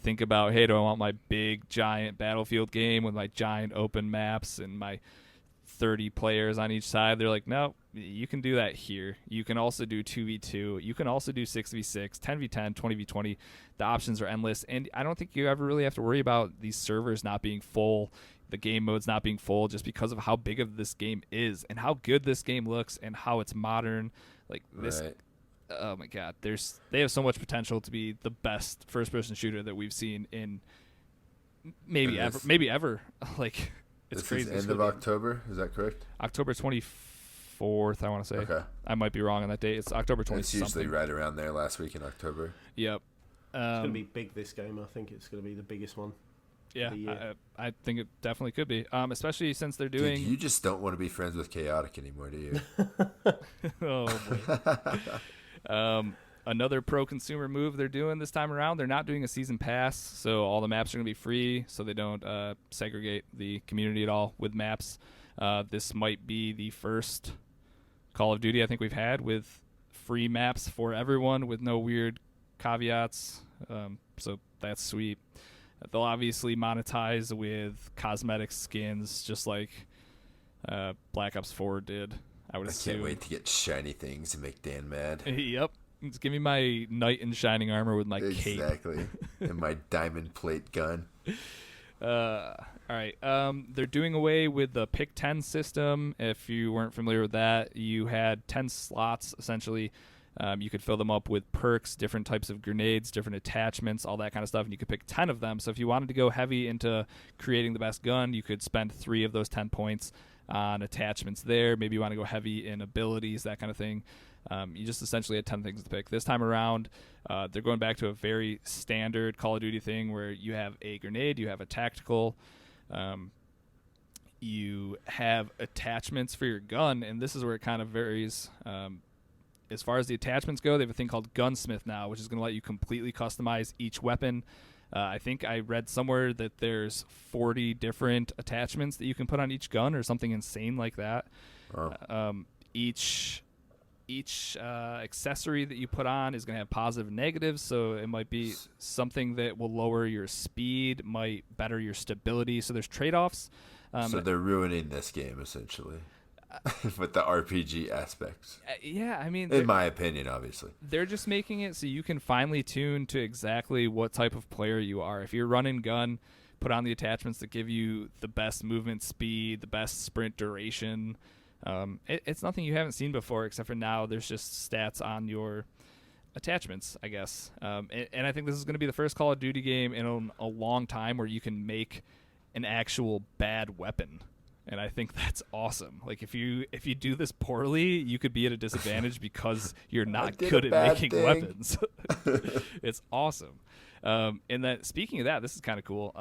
think about, hey, do I want my big giant Battlefield game with my giant open maps and my 30 players on each side? They're like, no, you can do that here. You can also do 2v2. You can also do 6v6, 10v10, 20v20. The options are endless, and I don't think you ever really have to worry about these servers not being full, the game modes not being full, just because of how big of this game is and how good this game looks and how it's modern. Like this. Right. Oh my God! They have so much potential to be the best first-person shooter that we've seen in maybe ever. Like it's this crazy. Is end of October, is that correct? October 24th, I want to say. Okay. I might be wrong on that date. It's October 20th. It's usually right around there. Last week in October. Yep. It's going to be big this game. I think it's going to be the biggest one. Yeah, I think it definitely could be. Especially since they're doing. Dude, you just don't want to be friends with Chaotic anymore, do you? Oh boy. Another pro-consumer move they're doing this time around, they're not doing a season pass, so all the maps are going to be free, so they don't segregate the community at all with maps. This might be the first Call of Duty I think we've had with free maps for everyone with no weird caveats. So that's sweet. They'll obviously monetize with cosmetic skins, just like Black Ops 4 did. I can't wait to get shiny things and make Dan mad. Yep. Just give me my knight in shining armor with my cape. Exactly. And my diamond plate gun. All right. They're doing away with the pick 10 system. If you weren't familiar with that, you had 10 slots, essentially. You could fill them up with perks, different types of grenades, different attachments, all that kind of stuff, and you could pick 10 of them. So if you wanted to go heavy into creating the best gun, you could spend 3 of those 10 points on attachments there. Maybe you want to go heavy in abilities, that kind of thing. You just essentially had 10 things to pick. This time around, they're going back to a very standard Call of Duty thing where you have a grenade, you have a tactical, you have attachments for your gun, and this is where it kind of varies. As far as the attachments go, they have a thing called Gunsmith now, which is going to let you completely customize each weapon. I think I read somewhere that there's 40 different attachments that you can put on each gun or something insane like that. Wow. Each accessory that you put on is going to have positive and negatives, so it might be something that will lower your speed, might better your stability, so there's trade-offs. So they're ruining this game, essentially, with the RPG aspects. Yeah, I mean... In my opinion, obviously. They're just making it so you can finely tune to exactly what type of player you are. If you're running gun, put on the attachments that give you the best movement speed, the best sprint duration. It's nothing you haven't seen before, except for now there's just stats on your attachments, I guess. And I think this is going to be the first Call of Duty game in a long time where you can make an actual bad weapon. And I think that's awesome. Like if you do this poorly, you could be at a disadvantage because you're not good at making weapons. It's awesome. And then speaking of that, this is kind of cool.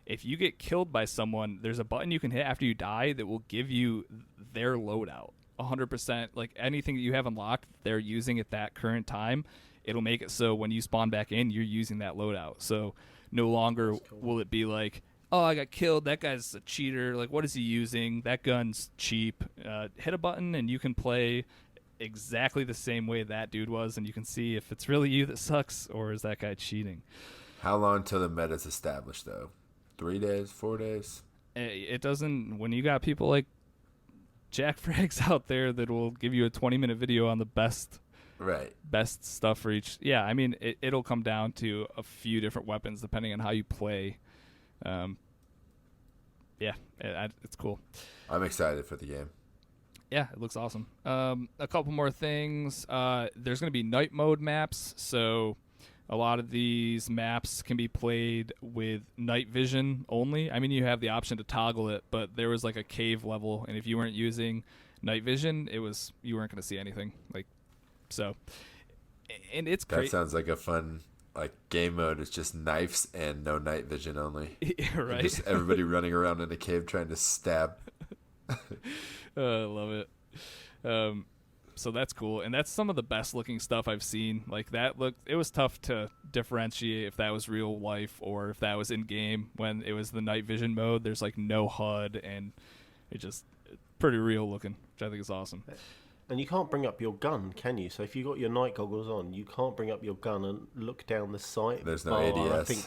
If you get killed by someone, there's a button you can hit after you die that will give you their loadout. 100%. Like anything that you have unlocked, they're using at that current time. It'll make it so when you spawn back in, you're using that loadout. So no longer will it be like, oh, I got killed, that guy's a cheater, like what is he using, that gun's cheap. Hit a button and you can play exactly the same way that dude was, and you can see if it's really you that sucks or is that guy cheating. How long till the meta's established, though? 3 days, 4 days? It doesn't, when you got people like Jack Frags out there that will give you a 20-minute video on the best stuff for each. Yeah, I mean, it'll come down to a few different weapons depending on how you play. It's cool. I'm excited for the game. Yeah, it looks awesome. A couple more things. There's going to be night mode maps, so a lot of these maps can be played with night vision only. I mean, you have the option to toggle it, but there was like a cave level, and if you weren't using night vision, you weren't going to see anything. And it's great. That sounds like a fun game mode. Is just knives and no night vision only. Right. Just everybody running around in a cave trying to stab. I love it. So that's cool, and that's some of the best looking stuff I've seen. Like that looked, it was tough to differentiate if that was real life or if that was in game. When it was the night vision mode, there's like no HUD, and it's just pretty real looking, which I think is awesome. And you can't bring up your gun, can you? So if you got your night goggles on, you can't bring up your gun and look down the sight. There's no ADS. I think,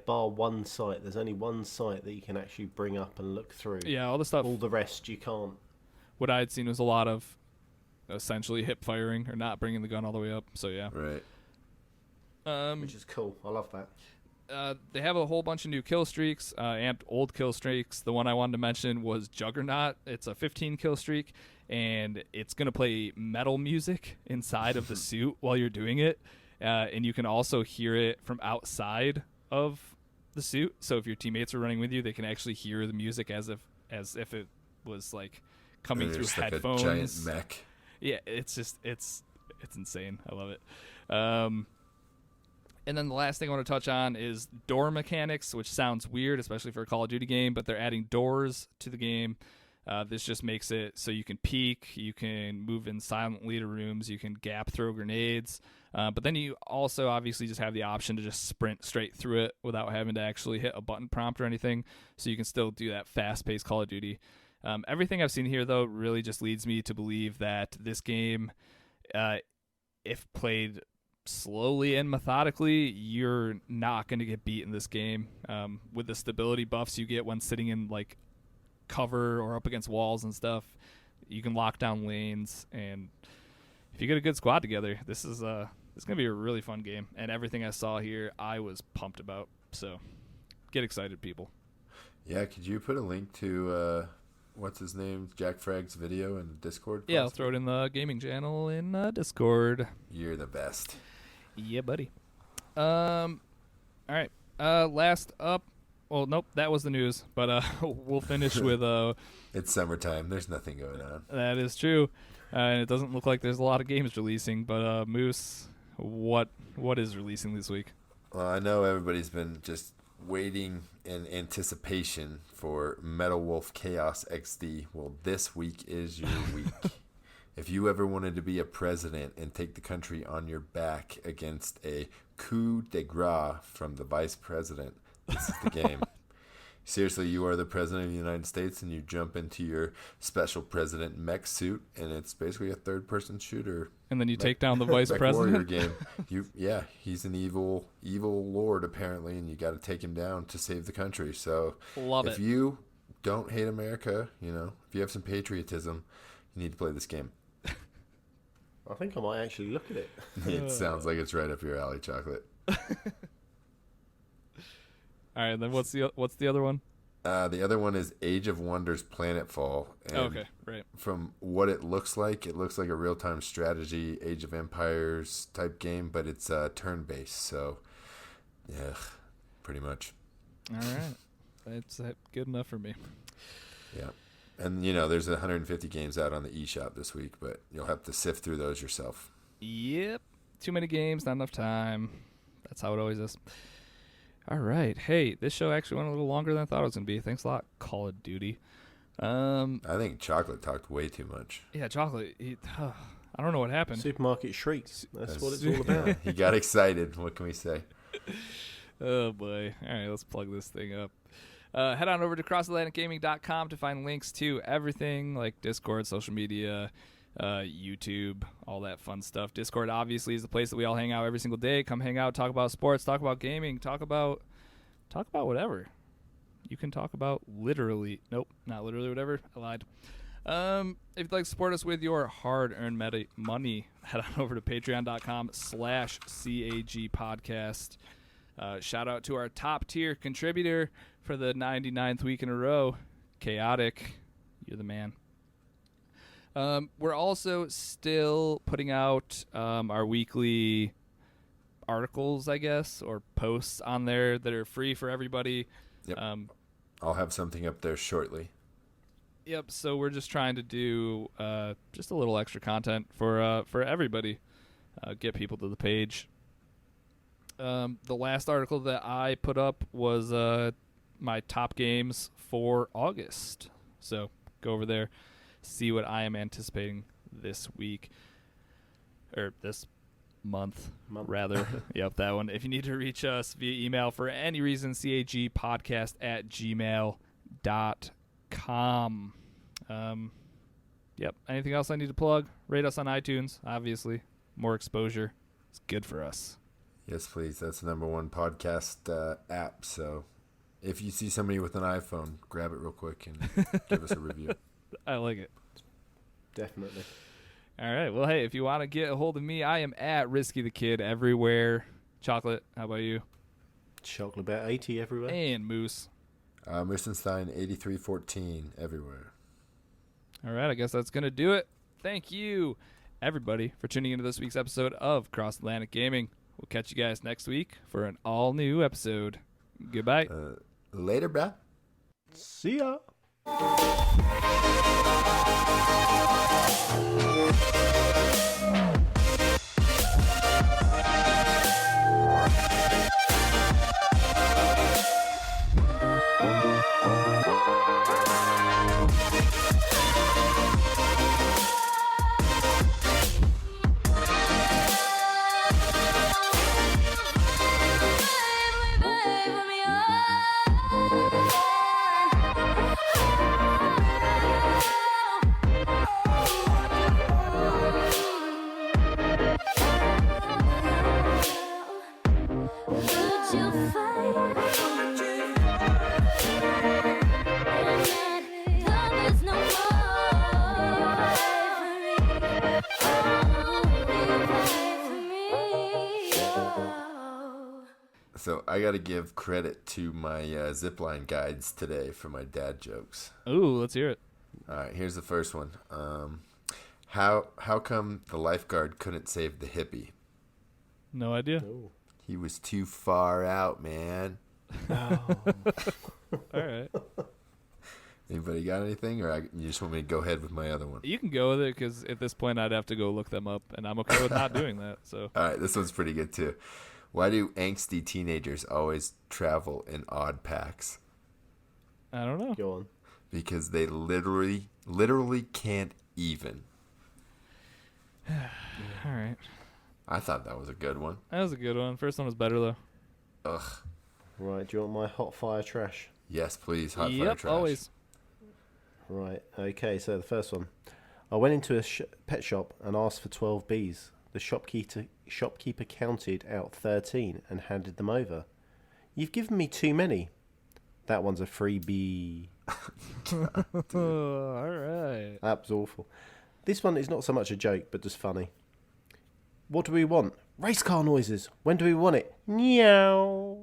bar one site. There's only one site that you can actually bring up and look through. Yeah, all the stuff. All the rest you can't. What I had seen was a lot of essentially hip firing or not bringing the gun all the way up. So yeah. Right. Which is cool. I love that. They have a whole bunch of new kill streaks, amped old kill streaks. The one I wanted to mention was Juggernaut. It's a 15 kill streak, and it's going to play metal music inside of the suit while you're doing it. And you can also hear it from outside of the suit. So if your teammates are running with you, they can actually hear the music as if it was like coming through headphones. Like a giant mech. Yeah, it's insane. I love it. And then the last thing I want to touch on is door mechanics, which sounds weird, especially for a Call of Duty game, but they're adding doors to the game. This just makes it so you can peek, you can move in silently to rooms, you can gap throw grenades. But then you also obviously just have the option to just sprint straight through it without having to actually hit a button prompt or anything. So you can still do that fast-paced Call of Duty. Everything I've seen here, though, really just leads me to believe that this game, if played slowly and methodically, you're not going to get beat in this game. With the stability buffs you get when sitting in like cover or up against walls and stuff, you can lock down lanes, and if you get a good squad together, this is going to be a really fun game. And everything I saw here, I was pumped about. So get excited, people. Yeah, could you put a link to what's his name, Jack Fragg's video in Discord? Yeah, I'll throw it in the gaming channel in Discord. You're the best. Yeah, buddy. All right. Last up. Well, nope, that was the news. But we'll finish with It's summertime. There's nothing going on. That is true. And it doesn't look like there's a lot of games releasing. But Moose, what is releasing this week? Well, I know everybody's been just waiting in anticipation for Metal Wolf Chaos XD. Well, this week is your week. If you ever wanted to be a president and take the country on your back against a coup de grace from the vice president, this is the game. Seriously, you are the president of the United States, and you jump into your special president mech suit, and it's basically a third-person shooter. And then you take down the vice president. Warrior game. He's an evil lord apparently, and you got to take him down to save the country. So, if you don't hate America, if you have some patriotism, you need to play this game. I think I might actually look at it. It sounds like it's right up your alley, Chocolate. All right, then what's the other one? The other one is Age of Wonders Planetfall. And okay, right. From what it looks like a real-time strategy Age of Empires type game, but it's turn-based. So, yeah, pretty much. All right, that's good enough for me. Yeah. And, there's 150 games out on the eShop this week, but you'll have to sift through those yourself. Yep. Too many games, not enough time. That's how it always is. All right. Hey, this show actually went a little longer than I thought it was going to be. Thanks a lot, Call of Duty. I think Chocolate talked way too much. Yeah, Chocolate. I don't know what happened. Supermarket shrieks. That's what it's all about. He got excited. What can we say? Oh, boy. All right, let's plug this thing up. Head on over to crossatlanticgaming.com to find links to everything like Discord, social media, YouTube, all that fun stuff. Discord obviously is the place that we all hang out every single day. Come hang out, talk about sports, talk about gaming, talk about whatever. You can talk about literally. Nope, not literally whatever. I lied. If you'd like to support us with your hard-earned money, head on over to patreon.com/CAG podcast. Shout out to our top-tier contributor for the 99th week in a row, Chaotic. You're the man. We're also still putting out our weekly articles, I guess, or posts on there that are free for everybody. Yep. I'll have something up there shortly. Yep. So we're just trying to do just a little extra content for everybody. Get people to the page. The last article that I put up was my top games for August. So go over there, see what I am anticipating this week. Or this month. Rather. Yep, that one. If you need to reach us via email for any reason, cagpodcast@gmail.com. Yep. Anything else I need to plug? Rate us on iTunes, obviously. More exposure. It's good for us. Yes, please. That's the #1 podcast app. So if you see somebody with an iPhone, grab it real quick and give us a review. I like it. Definitely. All right. Well, hey, if you want to get a hold of me, I am at Risky the Kid everywhere. Chocolate, how about you? Chocolate about 80 everywhere. And Moose. Moosenstein 8314 everywhere. All right. I guess that's going to do it. Thank you, everybody, for tuning into this week's episode of Cross Atlantic Gaming. We'll catch you guys next week for an all-new episode. Goodbye. Later, bruh. See ya. So I got to give credit to my zipline guides today for my dad jokes. Ooh, let's hear it. All right, here's the first one. How come the lifeguard couldn't save the hippie? No idea. Ooh. He was too far out, man. Oh. All right. Anybody got anything, or you just want me to go ahead with my other one? You can go with it because at this point I'd have to go look them up, and I'm okay with not doing that. So. All right, this one's pretty good too. Why do angsty teenagers always travel in odd packs? I don't know. Go on. Because they literally can't even. All right. I thought that was a good one. That was a good one. First one was better though. Ugh. Right, do you want my hot fire trash? Yes, please. Hot fire Yep, trash. always. Right, okay, so the first one. I went into a pet shop and asked for 12 bees. The shopkeeper counted out 13 and handed them over. You've given me too many. That one's a free bee. All right. That was awful. This one is not so much a joke, but just funny. What do we want? Race car noises. When do we want it? Meow.